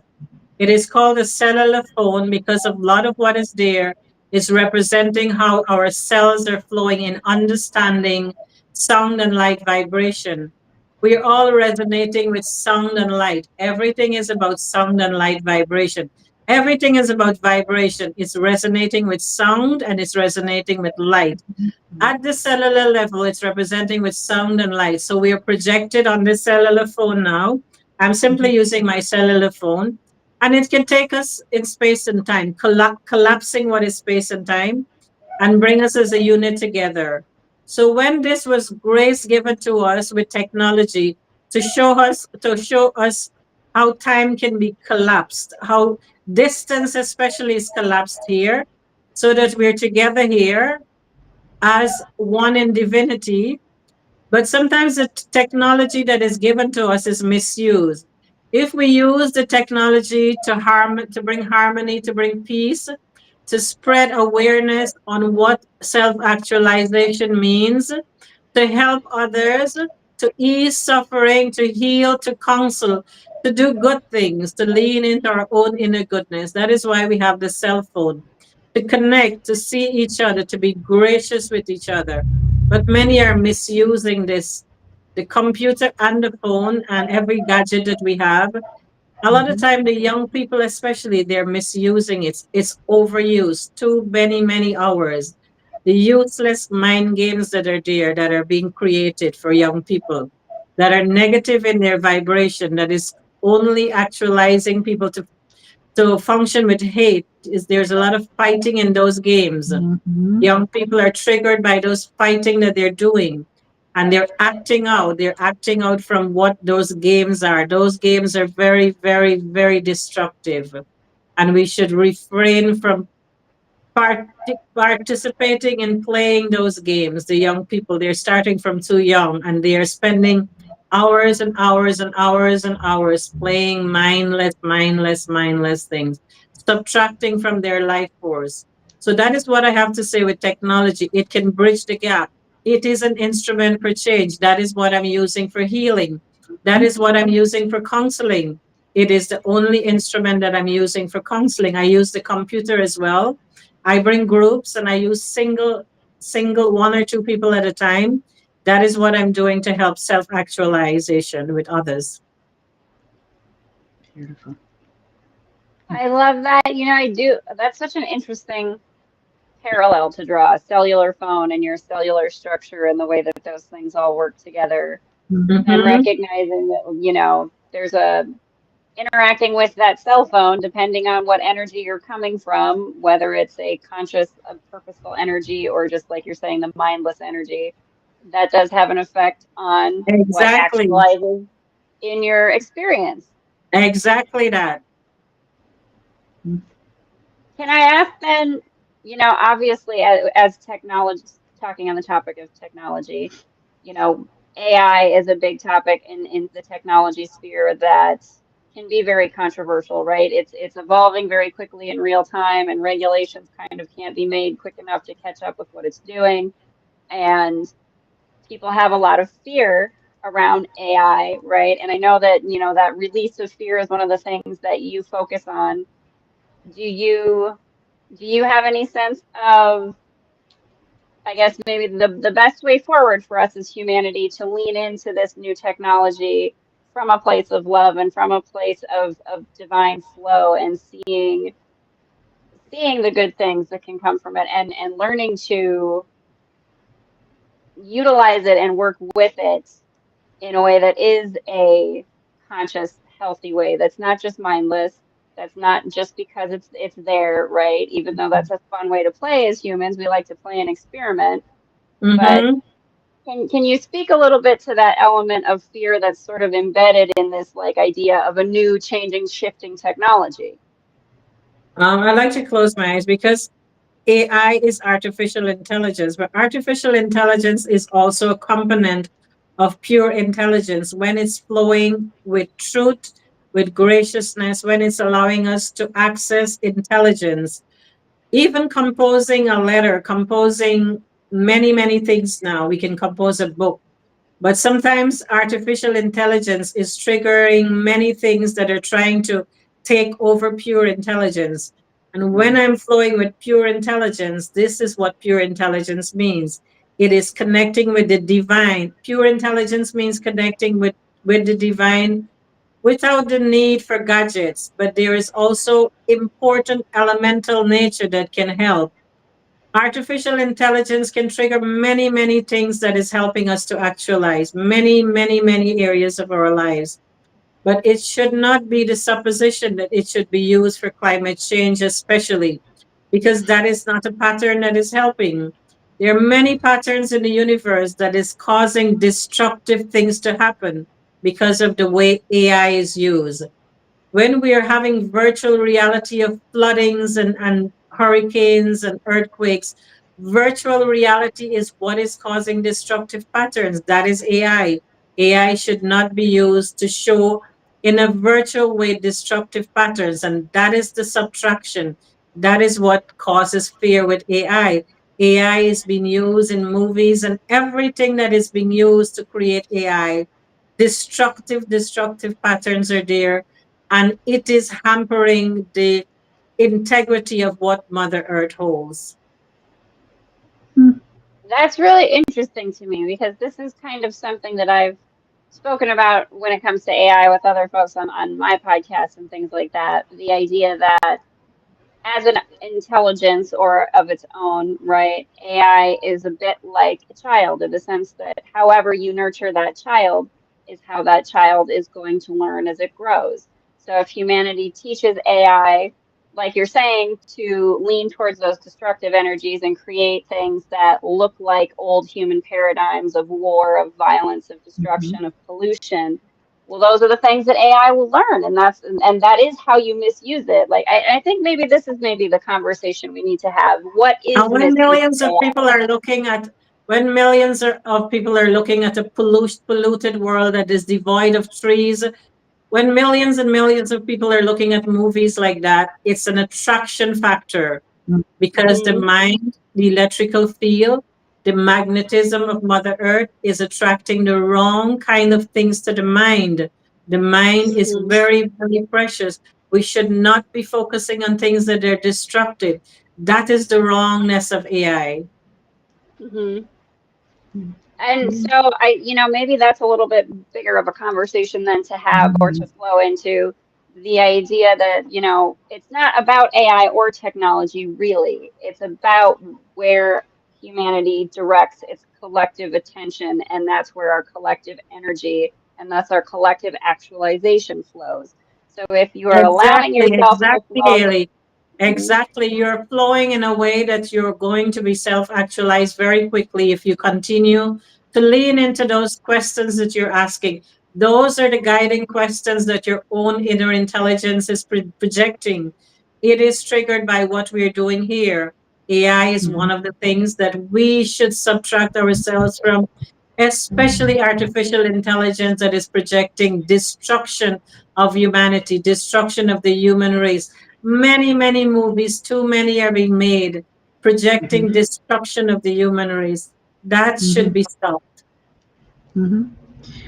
[SPEAKER 3] It is called a cellular phone because a lot of what is there is representing how our cells are flowing in understanding sound and light vibration. We are all resonating with sound and light. Everything is about sound and light vibration. Everything is about vibration. It's resonating with sound and it's resonating with light. At the cellular level, it's representing with sound and light. So we are projected on the cellular phone now. I'm simply using my cellular phone, and it can take us in space and time, collapsing what is space and time, and bring us as a unit together. So when this was grace given to us with technology to show us how time can be collapsed, how distance especially is collapsed here, so that we're together here as one in divinity, but sometimes the technology that is given to us is misused. If we use the technology to bring harmony, to bring peace, to spread awareness on what self-actualization means, to help others, to ease suffering, to heal, to counsel, to do good things, to lean into our own inner goodness. That is why we have the cell phone, to connect, to see each other, to be gracious with each other. But many are misusing this, the computer and the phone and every gadget that we have. A lot of
[SPEAKER 1] Mhm.
[SPEAKER 3] time, the young people, especially, they're misusing it. It's overused, too many hours. The useless mind games that are there, that are being created for young people, that are negative in their vibration, that is only actualizing people to function with hate. Is there's a lot of fighting in those games.
[SPEAKER 1] Mhm.
[SPEAKER 3] Young people are triggered by those fighting that they're doing, and they're acting out from what those games are. Those games are very destructive, and we should refrain from participating in playing those games. The young people, they're starting from too young, and they are spending hours and hours and hours and hours playing mindless things, subtracting from their life force. So that is what I have to say with technology. It can bridge the gap. It is an instrument for change. That is what I'm using for healing. That is what I'm using for counseling. It is the only instrument that I'm using for counseling. I use the computer as well. I bring groups and I use single one or two people at a time. That is what I'm doing to help self-actualization with others.
[SPEAKER 1] Beautiful.
[SPEAKER 2] I love that. I do. That's such an interesting parallel to draw, a cellular phone and your cellular structure and the way that those things all work together,
[SPEAKER 1] Mhm.
[SPEAKER 2] and
[SPEAKER 3] Mm-hmm.
[SPEAKER 2] recognizing that, there's a interacting with that cell phone, depending on what energy you're coming from, whether it's a conscious, a purposeful energy, or just like you're saying, the mindless energy, that does have an effect on what
[SPEAKER 3] Exactly.
[SPEAKER 2] actualizes in your experience.
[SPEAKER 3] Exactly that.
[SPEAKER 2] Can I ask then, obviously, as technology, talking on the topic of technology, you know, AI is a big topic in the technology sphere that can be very controversial, right? It's evolving very quickly in real time, and regulations kind of can't be made quick enough to catch up with what it's doing. And people have a lot of fear around AI, right? And I know that, that release of fear is one of the things that you focus on. Do you do you have any sense of I guess maybe the best way forward for us as humanity to lean into this new technology from a place of love and from a place of divine flow and seeing the good things that can come from it and learning to utilize it and work with it in a way that is a conscious, healthy way. That's not just mindless. That's not just because it's there, right? Even though that's a fun way to play as humans, we like to play and experiment. But
[SPEAKER 3] Mm-hmm.
[SPEAKER 2] can you speak a little bit to that element of fear that's sort of embedded in this like idea of a new, changing, shifting technology?
[SPEAKER 3] I like to close my eyes because AI is artificial intelligence, but artificial intelligence is also a component of pure intelligence when it's flowing with truth, with graciousness, when it's allowing us to access intelligence. Even composing a letter, composing many, many things now. We can compose a book. But sometimes artificial intelligence is triggering many things that are trying to take over pure intelligence. And when I'm flowing with pure intelligence, this is what pure intelligence means. It is connecting with the divine. Pure intelligence means connecting with the divine without the need for gadgets. But there is also important elemental nature that can help. Artificial intelligence can trigger many, many things that is helping us to actualize many, many, many areas of our lives. But it should not be the supposition that it should be used for climate change, especially because that is not a pattern that is helping. There are many patterns in the universe that is causing destructive things to happen because of the way AI is used. When we are having virtual reality of floodings and hurricanes and earthquakes, virtual reality is what is causing destructive patterns. That is AI. AI should not be used to show in a virtual way destructive patterns. And that is the subtraction. That is what causes fear with AI. AI is being used in movies and everything that is being used to create AI. Destructive patterns are there, and it is hampering the integrity of what Mother Earth holds.
[SPEAKER 1] Hmm.
[SPEAKER 2] That's really interesting to me because this is kind of something that I've spoken about when it comes to AI with other folks on my podcast and things like that. The idea that as an intelligence or of its own, right? AI is a bit like a child in the sense that however you nurture that child is how that child is going to learn as it grows. So if humanity teaches AI, like you're saying, to lean towards those destructive energies and create things that look like old human paradigms of war, of violence, of
[SPEAKER 1] Mhm.
[SPEAKER 2] destruction, of pollution, well, those are the things that AI will learn, and that is how you misuse it. Like I think maybe this is maybe the conversation we need to have. What is
[SPEAKER 3] And
[SPEAKER 2] misuse of AI?
[SPEAKER 3] when of people are looking at a polluted world that is devoid of trees, when millions and millions of people are looking at movies like that, it's an attraction factor because the
[SPEAKER 2] Hmm.
[SPEAKER 3] mind, the electrical field, the magnetism of Mother Earth is attracting the wrong kind of things to the mind. The mind is
[SPEAKER 2] Hmm.
[SPEAKER 3] very, very precious. We should not be focusing on things that are destructive. That is the wrongness of AI.
[SPEAKER 2] Hmm. And
[SPEAKER 1] Mhm.
[SPEAKER 2] so maybe that's a little bit bigger of a conversation than to have or to
[SPEAKER 1] Mhm.
[SPEAKER 2] flow into the idea that, it's not about AI or technology, really. It's about where humanity directs its collective attention, and that's where our collective energy and thus our collective actualization flows. So if you are allowing yourself to
[SPEAKER 3] Exactly,
[SPEAKER 2] flow,
[SPEAKER 3] Haley.
[SPEAKER 2] mhm,
[SPEAKER 3] Exactly. You're flowing in a way that you're going to be self actualized very quickly if you continue to lean into those questions that you're asking. Those are the guiding questions that your own inner intelligence is projecting. It is triggered by what we're doing here. AI is one
[SPEAKER 1] Mhm.
[SPEAKER 3] of the things that we should subtract ourselves from, especially artificial intelligence that is projecting destruction of humanity, destruction of the human race. Many, many movies, too many are being made, projecting
[SPEAKER 1] Mhm.
[SPEAKER 3] destruction of the human race. That should
[SPEAKER 1] Mhm.
[SPEAKER 3] be stopped.
[SPEAKER 1] Mhm.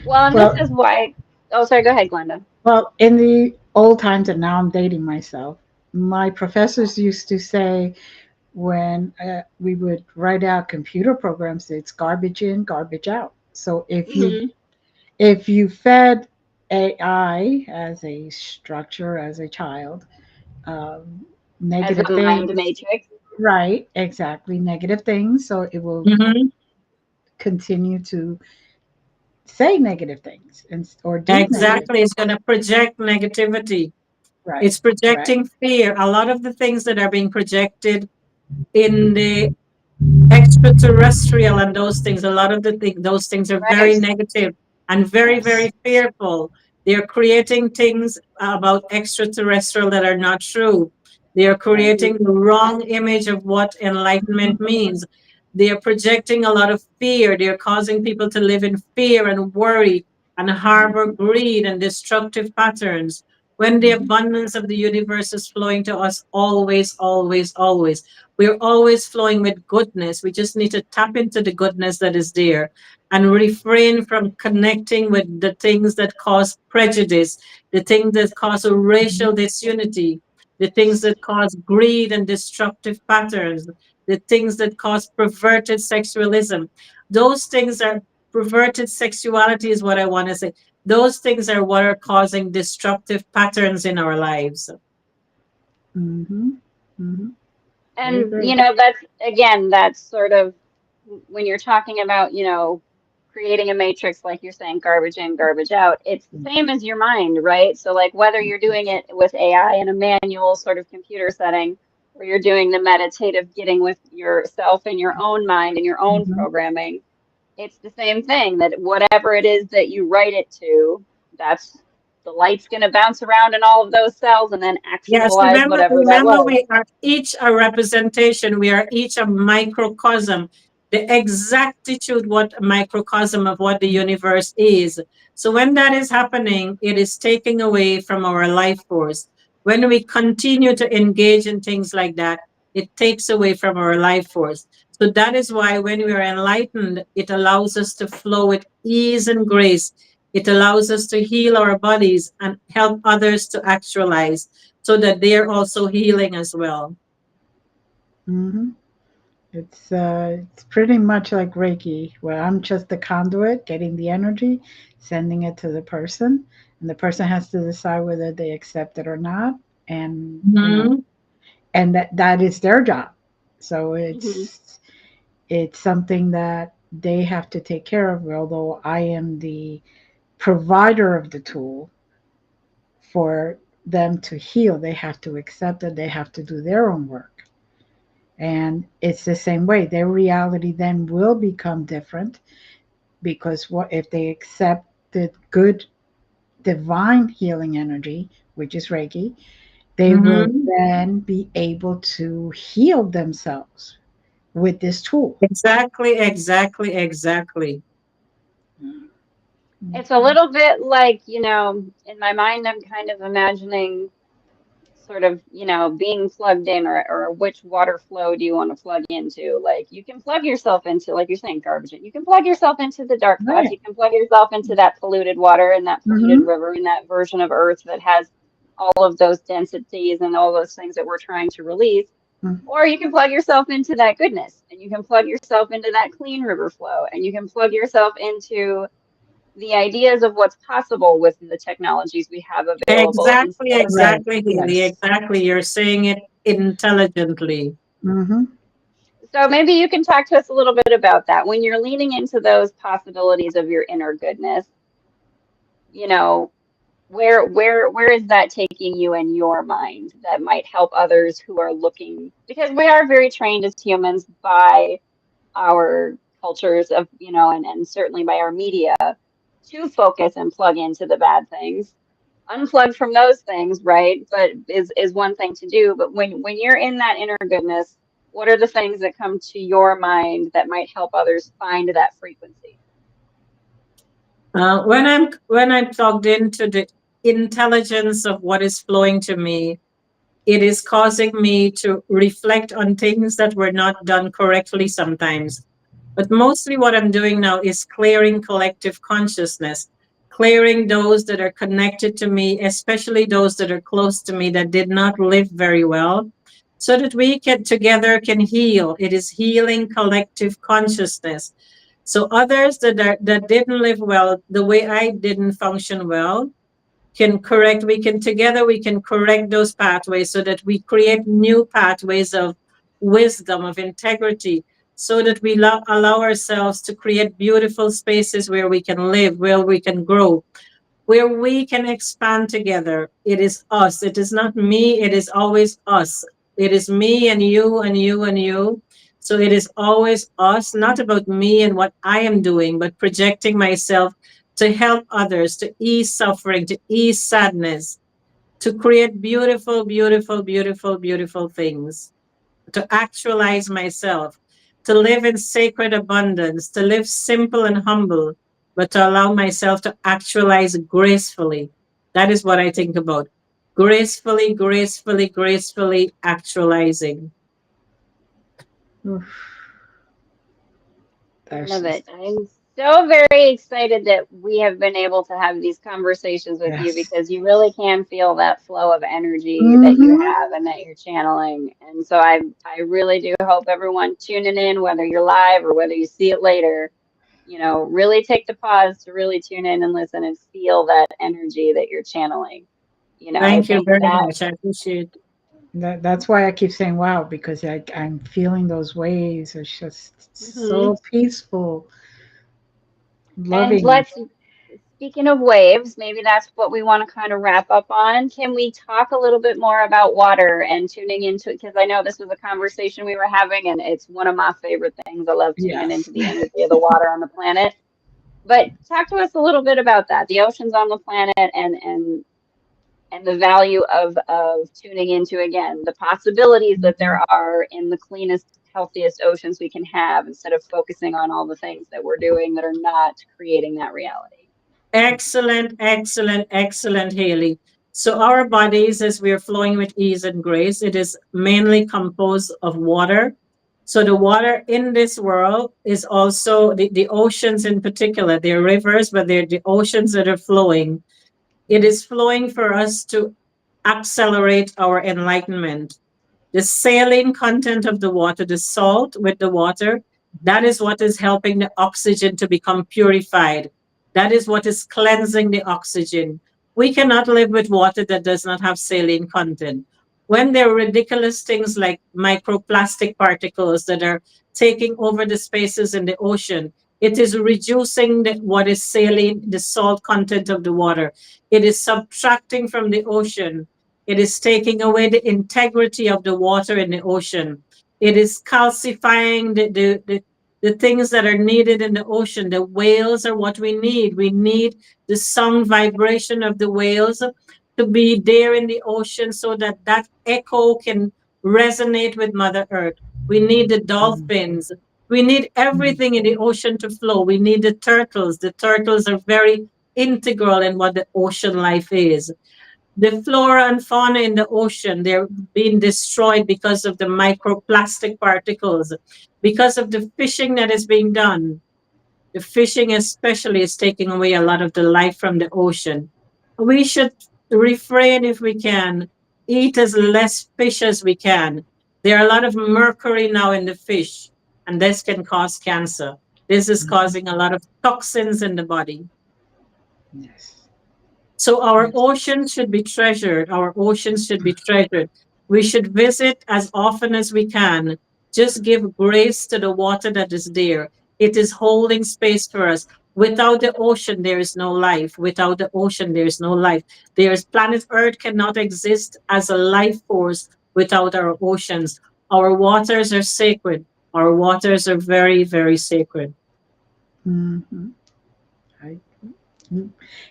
[SPEAKER 2] well, and this
[SPEAKER 1] Well,
[SPEAKER 2] is why, oh, sorry, go ahead, Glenda.
[SPEAKER 1] well, in the old times, and now I'm dating myself. My professors used to say, when we would write out computer programs, it's garbage in, garbage out. So
[SPEAKER 2] Hmm.
[SPEAKER 1] if you fed AI as a structure as a child, um,
[SPEAKER 2] As
[SPEAKER 1] negative
[SPEAKER 2] a mind
[SPEAKER 1] things,
[SPEAKER 2] matrix.
[SPEAKER 1] right? Exactly, negative things. So it will
[SPEAKER 3] Hmm.
[SPEAKER 1] continue to say negative things and or do negative.
[SPEAKER 3] Exactly. It's going to project negativity.
[SPEAKER 1] Right,
[SPEAKER 3] It's
[SPEAKER 1] right.
[SPEAKER 3] projecting fear. A lot of the things that are being projected in the extraterrestrial and those things, a lot of those things are very
[SPEAKER 2] Right.
[SPEAKER 3] negative and very,
[SPEAKER 1] Yes.
[SPEAKER 3] very fearful. They're creating things about extraterrestrial that are not true. They are
[SPEAKER 1] Right.
[SPEAKER 3] creating the wrong image of what
[SPEAKER 1] Mhm.
[SPEAKER 3] enlightenment means. They are projecting a lot of fear. They are causing people to live in fear and worry and harbor
[SPEAKER 1] Mhm.
[SPEAKER 3] greed and destructive patterns when the
[SPEAKER 1] Mhm.
[SPEAKER 3] abundance of the universe is flowing to us always, always, always. We're always flowing with goodness. We just need to tap into the goodness that is there and refrain from connecting with the things that cause prejudice, the things that cause a racial
[SPEAKER 1] Mhm.
[SPEAKER 3] disunity, the things that cause greed and destructive patterns, the things that cause perverted sexualism. Those things are perverted sexuality, is what I want to say. Those things are what are causing destructive patterns in our lives.
[SPEAKER 1] Mhm. Mhm. I
[SPEAKER 2] And,
[SPEAKER 1] agree.
[SPEAKER 2] that's again, that's sort of when you're talking about, creating a matrix, like you're saying, garbage in, garbage out, it's the same as your mind, right? So, like, whether you're doing it with AI in a manual sort of computer setting, or you're doing the meditative getting with yourself in your own mind and your own
[SPEAKER 1] Mhm.
[SPEAKER 2] programming, it's the same thing that whatever it is that you write it to, that's the light's going to bounce around in all of those cells and then
[SPEAKER 3] Yes,
[SPEAKER 2] actualize whatever that
[SPEAKER 3] remember,
[SPEAKER 2] was.
[SPEAKER 3] we are each a representation. We are each a microcosm, the exactitude, what a microcosm of what the universe is. So when that is happening, it is taking away from our life force. When we continue to engage in things like that, it takes away from our life force. So that is why when we are enlightened, it allows us to flow with ease and grace. It allows us to heal our bodies and help others to actualize so that they are also healing as well.
[SPEAKER 1] Mhm. It's pretty much like Reiki, where I'm just the conduit, getting the energy, sending it to the person, and the person has to decide whether they accept it or not. And
[SPEAKER 3] Mhm.
[SPEAKER 1] and that is their job. So
[SPEAKER 2] Hmm.
[SPEAKER 1] it's something that they have to take care of. Although I am the provider of the tool for them to heal, they have to accept it. They have to do their own work. And it's the same way. Their reality then will become different because what if they accept the good divine healing energy, which is Reiki, they will
[SPEAKER 3] Mhm.
[SPEAKER 1] then be able to heal themselves with this tool.
[SPEAKER 3] Exactly, exactly, exactly.
[SPEAKER 2] It's a little bit like, in my mind, I'm kind of imagining sort of, being plugged in, or which water flow do you want to plug into? Like, you can plug yourself into, like you're saying, garbage. You can plug yourself into the dark clouds.
[SPEAKER 1] Right.
[SPEAKER 2] You can plug yourself into that polluted water and that polluted
[SPEAKER 1] Mm-hmm.
[SPEAKER 2] river and that version of Earth that has all of those densities and all those things that we're trying to release. Or you can plug yourself into that goodness, and you can plug yourself into that clean river flow, and you can plug yourself into the ideas of what's possible with the technologies we have available
[SPEAKER 3] Exactly,
[SPEAKER 2] instead of the,
[SPEAKER 1] Right.
[SPEAKER 3] exactly, Haley.
[SPEAKER 1] Yes.
[SPEAKER 3] Exactly. You're saying it intelligently.
[SPEAKER 1] Mm-hmm.
[SPEAKER 2] so maybe you can talk to us a little bit about that. When you're leaning into those possibilities of your inner goodness, you know, where is that taking you in your mind that might help others who are looking, because we are very trained as humans by our cultures of, and certainly by our media to focus and plug into the bad things. Unplug from those things, right? But is one thing to do. But when you're in that inner goodness, what are the things that come to your mind that might help others find that frequency?
[SPEAKER 3] When I'm plugged into the intelligence of what is flowing to me, it is causing me to reflect on things that were not done correctly sometimes. But mostly what I'm doing now is clearing collective consciousness, clearing those that are connected to me, especially those that are close to me that did not live very well. so that we can together can heal. It is healing collective consciousness. So others that didn't live well the way I didn't function well can correct. We can together we can correct those pathways so that we create new pathways of wisdom, of integrity, so that we allow ourselves to create beautiful spaces where we can live, where we can grow, where we can expand together. It is us. It is not me. It is always us. It is me and you and you and you. So it is always us, not about me and what I am doing, but projecting myself to help others, to ease suffering, to ease sadness, to create beautiful, beautiful, beautiful, beautiful things, to actualize myself, to live in sacred abundance, to live simple and humble, but to allow myself to actualize gracefully. That is what I think about. Gracefully, gracefully, gracefully actualizing.
[SPEAKER 1] Oof,
[SPEAKER 2] I
[SPEAKER 1] there's
[SPEAKER 2] love
[SPEAKER 1] just
[SPEAKER 2] it. I'm so very excited that we have been able to have these conversations with you
[SPEAKER 1] yes.
[SPEAKER 2] because you really can feel that flow of energy that you
[SPEAKER 1] Mm-hmm.
[SPEAKER 2] have and that you're channeling. And so I really do hope everyone tuning in, whether you're live or whether you see it later, really take the pause to really tune in and listen and feel that energy that you're channeling. I
[SPEAKER 3] Thank you
[SPEAKER 2] think
[SPEAKER 3] very
[SPEAKER 2] that.
[SPEAKER 3] much. I appreciate it.
[SPEAKER 1] That's why I keep saying wow, because I'm feeling those waves. It's just
[SPEAKER 2] Mhm.
[SPEAKER 1] so peaceful,
[SPEAKER 2] And
[SPEAKER 1] loving.
[SPEAKER 2] speaking of waves, maybe that's what we want to kind of wrap up on. Can we talk a little bit more about water and tuning into it? Because I know this was a conversation we were having, and it's one of my favorite things. I love tuning
[SPEAKER 1] Yes.
[SPEAKER 2] into the energy of the water on the planet. But talk to us a little bit about that, the oceans on the planet and the value of tuning into, again, the possibilities that there
[SPEAKER 1] Mhm.
[SPEAKER 2] are in the cleanest, healthiest oceans we can have instead of focusing on all the things that we're doing that are not creating that reality.
[SPEAKER 3] Excellent, excellent, excellent, Haley. So our bodies, as we are flowing with ease and grace, it is mainly composed of water. So the water in this world is also the oceans in particular. They're rivers, but they're the oceans that are flowing. It is flowing for us to accelerate our enlightenment. The saline content of the water, the salt with the water, that is what is helping the oxygen to become purified. That is what is cleansing the oxygen. We cannot live with water that does not have saline content. When there are ridiculous things like microplastic particles that are taking over the spaces in the ocean, it is reducing what is saline, the salt content of the water. It is subtracting from the ocean. It is taking away the integrity of the water in the ocean. It is calcifying the things that are needed in the ocean. The whales are what we need. We need the sound vibration of the whales to be there in the ocean so that that echo can resonate with Mother Earth. We need the
[SPEAKER 1] Mhm.
[SPEAKER 3] dolphins. We need everything in the ocean to flow. We need the turtles. The turtles are very integral in what the ocean life is. The flora and fauna in the ocean, they're being destroyed because of the microplastic particles, because of the fishing that is being done. The fishing especially is taking away a lot of the life from the ocean. We should refrain if we can, eat as less fish as we can. There are a lot of mercury now in the fish, and this can cause cancer. This is
[SPEAKER 1] Mhm.
[SPEAKER 3] causing a lot of toxins in the body.
[SPEAKER 1] Yes.
[SPEAKER 3] So our
[SPEAKER 1] Yes.
[SPEAKER 3] oceans should be treasured. Our oceans should be treasured. We should visit as often as we can. Just give grace to the water that is there. It is holding space for us. Without the ocean, there is no life. Without the ocean, there is no life. There's planet Earth cannot exist as a life force without our oceans. Our waters are sacred. Our waters are very, very sacred.
[SPEAKER 1] Hmm. I,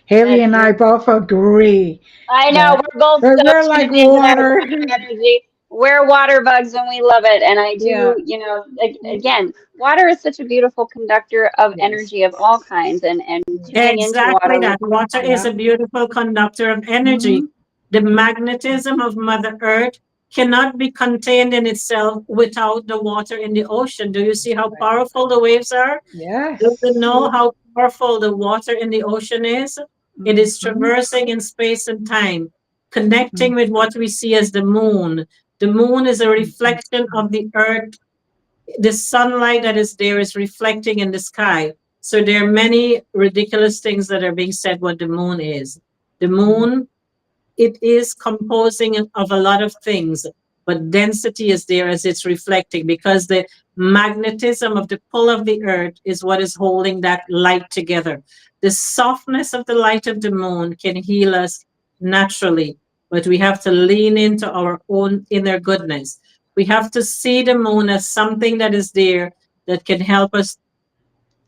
[SPEAKER 1] Haley
[SPEAKER 2] That's
[SPEAKER 1] and I both agree
[SPEAKER 2] I know
[SPEAKER 1] that
[SPEAKER 2] we're both so
[SPEAKER 1] we're like
[SPEAKER 2] tuned into that
[SPEAKER 1] water.
[SPEAKER 2] water energy. We're water bugs and we love it. And I
[SPEAKER 1] Yeah.
[SPEAKER 2] do, again, water is such a beautiful conductor of
[SPEAKER 1] Yes.
[SPEAKER 2] energy of all kinds. And tuning into
[SPEAKER 3] Exactly
[SPEAKER 2] water,
[SPEAKER 3] that. Water is
[SPEAKER 1] Yeah.
[SPEAKER 3] a beautiful conductor of energy.
[SPEAKER 1] Hmm.
[SPEAKER 3] The magnetism of Mother Earth cannot be contained in itself without the water in the ocean. Do you see how
[SPEAKER 1] Right.
[SPEAKER 3] powerful the waves are? Do you
[SPEAKER 1] Yes.
[SPEAKER 3] know how powerful the water in the ocean is? It is
[SPEAKER 1] Hmm.
[SPEAKER 3] traversing in space and time, connecting with what we see as the moon, The moon is a reflection of the earth. The sunlight that is there is reflecting in the sky. So there are many ridiculous things that are being said what the moon is. The moon, it is composing of a lot of things, but density is there as it's reflecting because the magnetism of the pull of the earth is what is holding that light together. The softness of the light of the moon can heal us naturally, but we have to lean into our own inner goodness. We have to see the moon as something that is there that can help us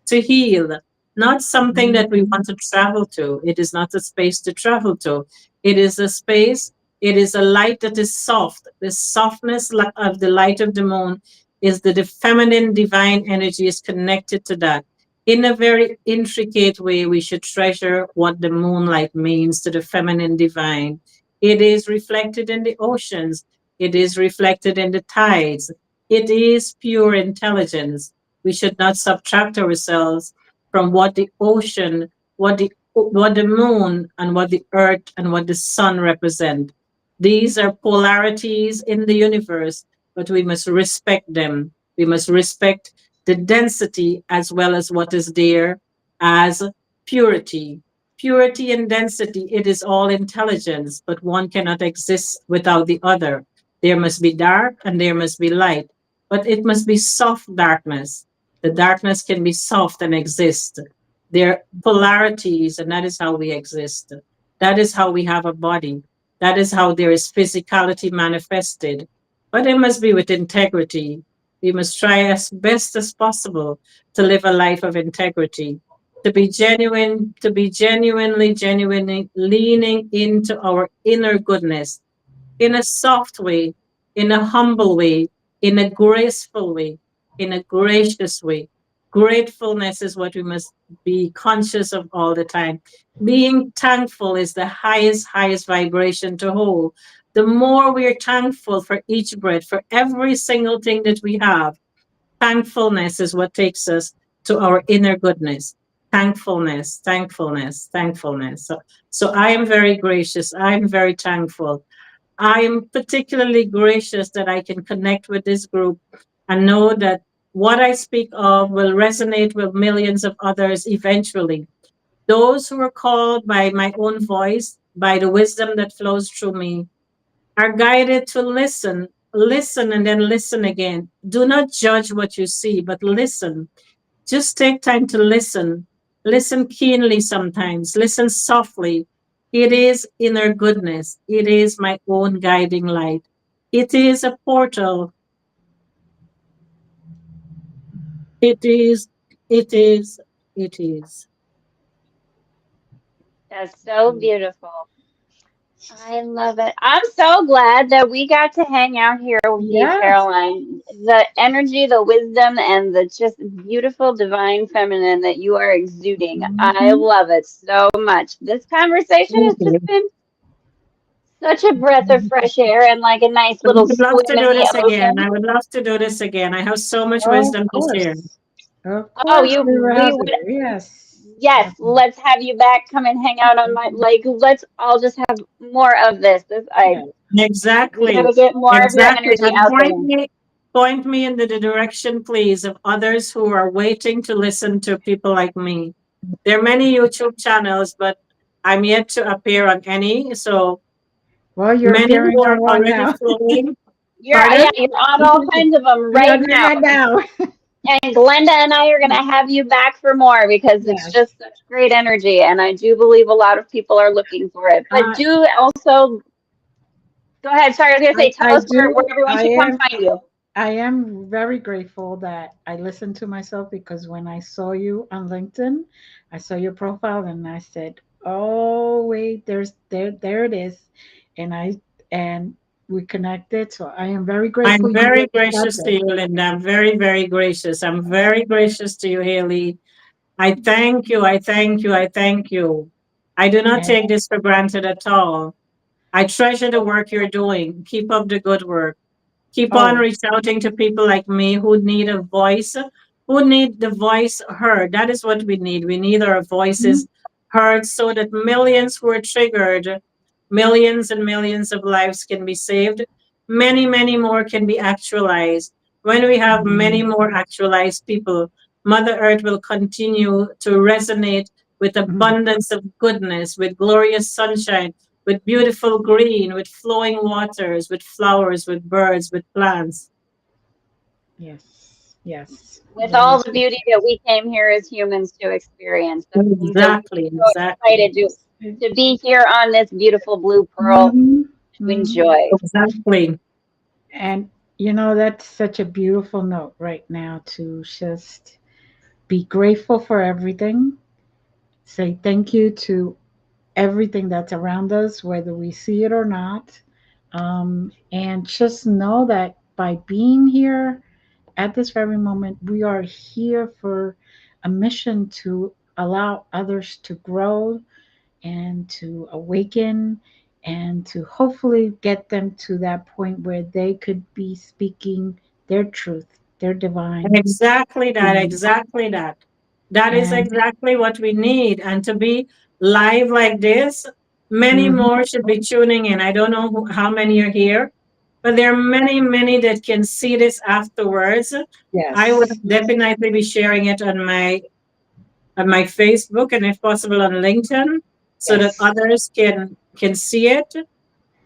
[SPEAKER 3] to heal, not something that we want to travel to. It is not a space to travel to. It is a space, it is a light that is soft. The softness of the light of the moon is that the feminine divine energy is connected to that. In a very intricate way, we should treasure what the moonlight means to the feminine divine. It is reflected in the oceans, it is reflected in the tides, it is pure intelligence. We should not subtract ourselves from what the ocean, what the moon and what the earth and what the sun represent. These are polarities in the universe, but we must respect them. We must respect the density as well as what is there as purity. Purity and density, it is all intelligence, but one cannot exist without the other. There must be dark and there must be light, but it must be soft darkness. The darkness can be soft and exist. There are polarities, and that is how we exist. That is how we have a body. That is how there is physicality manifested. But it must be with integrity. We must try as best as possible to live a life of integrity, to be genuine, to be genuinely leaning into our inner goodness in a soft way, in a humble way, in a graceful way, in a gracious way. Gratefulness is what we must be conscious of all the time. Being thankful is the highest vibration to hold. The more we're thankful for each breath, for every single thing that we have, thankfulness is what takes us to our inner goodness. Thankfulness, thankfulness, thankfulness. So I am very gracious. I'm very thankful. I am particularly gracious that I can connect with this group and know that what I speak of will resonate with millions of others eventually. Those who are called by my own voice, by the wisdom that flows through me, are guided to listen, listen, and then listen again. Do not judge what you see, but listen. Just take time to listen. Listen keenly sometimes. Listen softly. It is inner goodness. It is my own guiding light. It is a portal. It is, it is, it is.
[SPEAKER 2] That's so beautiful. I love it. I'm so glad that we got to hang out here with you,
[SPEAKER 1] Yes.
[SPEAKER 2] Caroline. The energy, the wisdom, and the just beautiful divine feminine that you are exuding. I
[SPEAKER 1] Mhm.
[SPEAKER 2] love it so much. This conversation
[SPEAKER 3] Thank
[SPEAKER 2] has
[SPEAKER 3] you.
[SPEAKER 2] just been such a breath of fresh air and like a nice
[SPEAKER 3] I
[SPEAKER 2] little
[SPEAKER 3] would love
[SPEAKER 2] swim
[SPEAKER 3] to
[SPEAKER 2] in
[SPEAKER 3] do
[SPEAKER 2] the
[SPEAKER 3] this again.
[SPEAKER 2] ocean.
[SPEAKER 3] I would love to do this again. I have so much
[SPEAKER 1] Of
[SPEAKER 3] wisdom to share.
[SPEAKER 1] course. Of
[SPEAKER 2] Oh,
[SPEAKER 1] course,
[SPEAKER 2] you,
[SPEAKER 1] we were
[SPEAKER 2] we
[SPEAKER 1] happy.
[SPEAKER 2] would,
[SPEAKER 1] Yes.
[SPEAKER 2] yes,
[SPEAKER 1] Definitely.
[SPEAKER 2] let's have you back. Come and hang out on my, like, let's all just have more of this.
[SPEAKER 1] Yes.
[SPEAKER 2] We
[SPEAKER 3] Exactly.
[SPEAKER 2] gotta get more of your
[SPEAKER 3] Exactly.
[SPEAKER 2] energy
[SPEAKER 3] And
[SPEAKER 2] out there.
[SPEAKER 3] point me in the direction, please, of others who are waiting to listen to people like me. There are many YouTube channels, but I'm yet to appear on any. So
[SPEAKER 1] Well, you're
[SPEAKER 3] many
[SPEAKER 1] appearing
[SPEAKER 3] who are
[SPEAKER 1] on one
[SPEAKER 3] already
[SPEAKER 1] now.
[SPEAKER 3] flowing.
[SPEAKER 2] You're,
[SPEAKER 3] Pardon?
[SPEAKER 2] yeah, you're on all kinds of them
[SPEAKER 1] You're
[SPEAKER 2] right
[SPEAKER 1] doing
[SPEAKER 2] now.
[SPEAKER 1] that now.
[SPEAKER 2] And Glenda and I are going to have you back for more because it's
[SPEAKER 1] Yes.
[SPEAKER 2] just such great energy. And I do believe a lot of people are looking for it. But
[SPEAKER 1] I
[SPEAKER 2] do also go ahead. Sorry, I was going to say, tell
[SPEAKER 1] I
[SPEAKER 2] us where
[SPEAKER 1] do.
[SPEAKER 2] everyone
[SPEAKER 1] I
[SPEAKER 2] should come
[SPEAKER 1] am.
[SPEAKER 2] find you.
[SPEAKER 1] I am very grateful that I listened to myself because when I saw you on LinkedIn, I saw your profile and I said, "Oh wait, there it is," and and we connected. So I am very grateful
[SPEAKER 3] I'm
[SPEAKER 1] you
[SPEAKER 3] very gracious to
[SPEAKER 1] accepted.
[SPEAKER 3] you, Linda. I'm very, very gracious. I'm very gracious to you, Haley. I thank you. I thank you. I thank you. I do not
[SPEAKER 1] And
[SPEAKER 3] take this for granted at all. I treasure the work you're doing. Keep up the good work. Keep on
[SPEAKER 1] oh,
[SPEAKER 3] reaching out to people like me who need a voice, who need the voice heard. That is what we need. We need our
[SPEAKER 1] mhm,
[SPEAKER 3] voices heard so that millions who are triggered, millions and millions of lives can be saved. many, many more can be actualized. When we have many
[SPEAKER 1] Mhm.
[SPEAKER 3] more actualized people, Mother Earth will continue to resonate with
[SPEAKER 1] Mhm.
[SPEAKER 3] abundance of goodness, with glorious sunshine, with beautiful green, with flowing waters, with flowers, with birds, with plants.
[SPEAKER 1] Yes, yes,
[SPEAKER 2] with
[SPEAKER 1] that
[SPEAKER 2] all
[SPEAKER 1] is
[SPEAKER 2] the
[SPEAKER 1] for
[SPEAKER 2] beauty that we came here as humans to experience, the things that we're
[SPEAKER 3] Exactly,
[SPEAKER 2] so
[SPEAKER 3] exactly.
[SPEAKER 2] excited to be here on this beautiful blue pearl
[SPEAKER 1] sure.
[SPEAKER 2] to enjoy.
[SPEAKER 3] Exactly.
[SPEAKER 1] And that's such a beautiful note right now to just be grateful for everything. Say thank you to everything that's around us, whether we see it or not. And just know that by being here at this very moment, we are here for a mission to allow others to grow and to awaken and to hopefully get them to that point where they could be speaking their truth, their divine
[SPEAKER 3] Exactly that,
[SPEAKER 1] being.
[SPEAKER 3] exactly that. That is
[SPEAKER 1] And
[SPEAKER 3] exactly what we need. And to be live like this, many
[SPEAKER 1] mhm,
[SPEAKER 3] more should be tuning in. I don't know how many are here, but there are many, many that can see this afterwards. I would
[SPEAKER 1] yes,
[SPEAKER 3] definitely be sharing it on my Facebook and if possible on LinkedIn so that
[SPEAKER 1] yes.
[SPEAKER 3] others can see it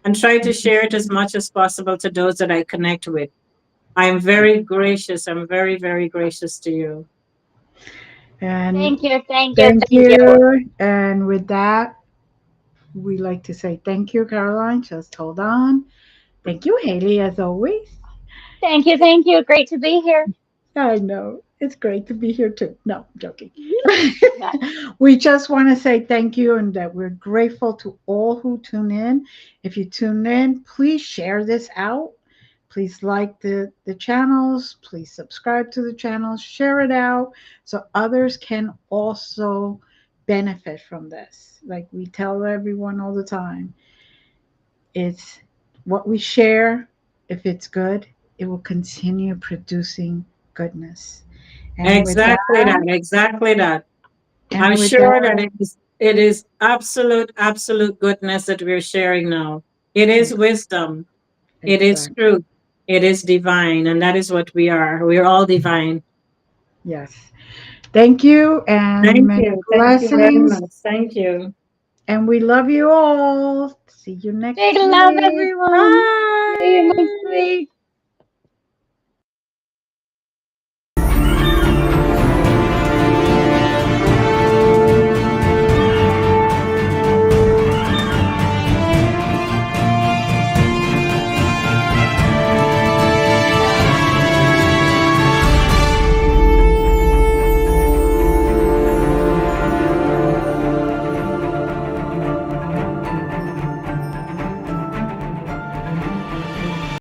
[SPEAKER 3] and try to share it as much as possible to those that I connect with. I'm very gracious. I'm very, very gracious to you.
[SPEAKER 1] And
[SPEAKER 2] Thank you, thank you,
[SPEAKER 1] thank
[SPEAKER 2] thank you.
[SPEAKER 1] you. And with that, we like to say thank you, Caroline. Just hold on. Thank you, Haley, as always.
[SPEAKER 2] Thank you, thank you. Great to be here.
[SPEAKER 1] I know. It's great to be here too. No, I'm joking. We just want to say thank you and that we're grateful to all who tune in. If you tune in, please share this out. Please like the channels. Please subscribe to the channels. Share it out so others can also benefit from this. Like we tell everyone all the time, it's what we share. If it's good, it will continue producing goodness. And with that,
[SPEAKER 3] Exactly that. Exactly that. I'm
[SPEAKER 1] and with
[SPEAKER 3] sure
[SPEAKER 1] that,
[SPEAKER 3] that it is absolute, absolute goodness that we're sharing now. It is wisdom. It is
[SPEAKER 1] exactly.
[SPEAKER 3] truth. It is divine. And that is what we are. We are all divine.
[SPEAKER 1] Yes. Thank you and
[SPEAKER 3] Thank
[SPEAKER 1] many
[SPEAKER 3] you. Thank you very
[SPEAKER 1] blessings.
[SPEAKER 3] much. Thank you.
[SPEAKER 1] And we love you all. See you
[SPEAKER 2] Big
[SPEAKER 1] next
[SPEAKER 2] love,
[SPEAKER 1] week.
[SPEAKER 2] everyone. See you next
[SPEAKER 1] Bye.
[SPEAKER 2] week.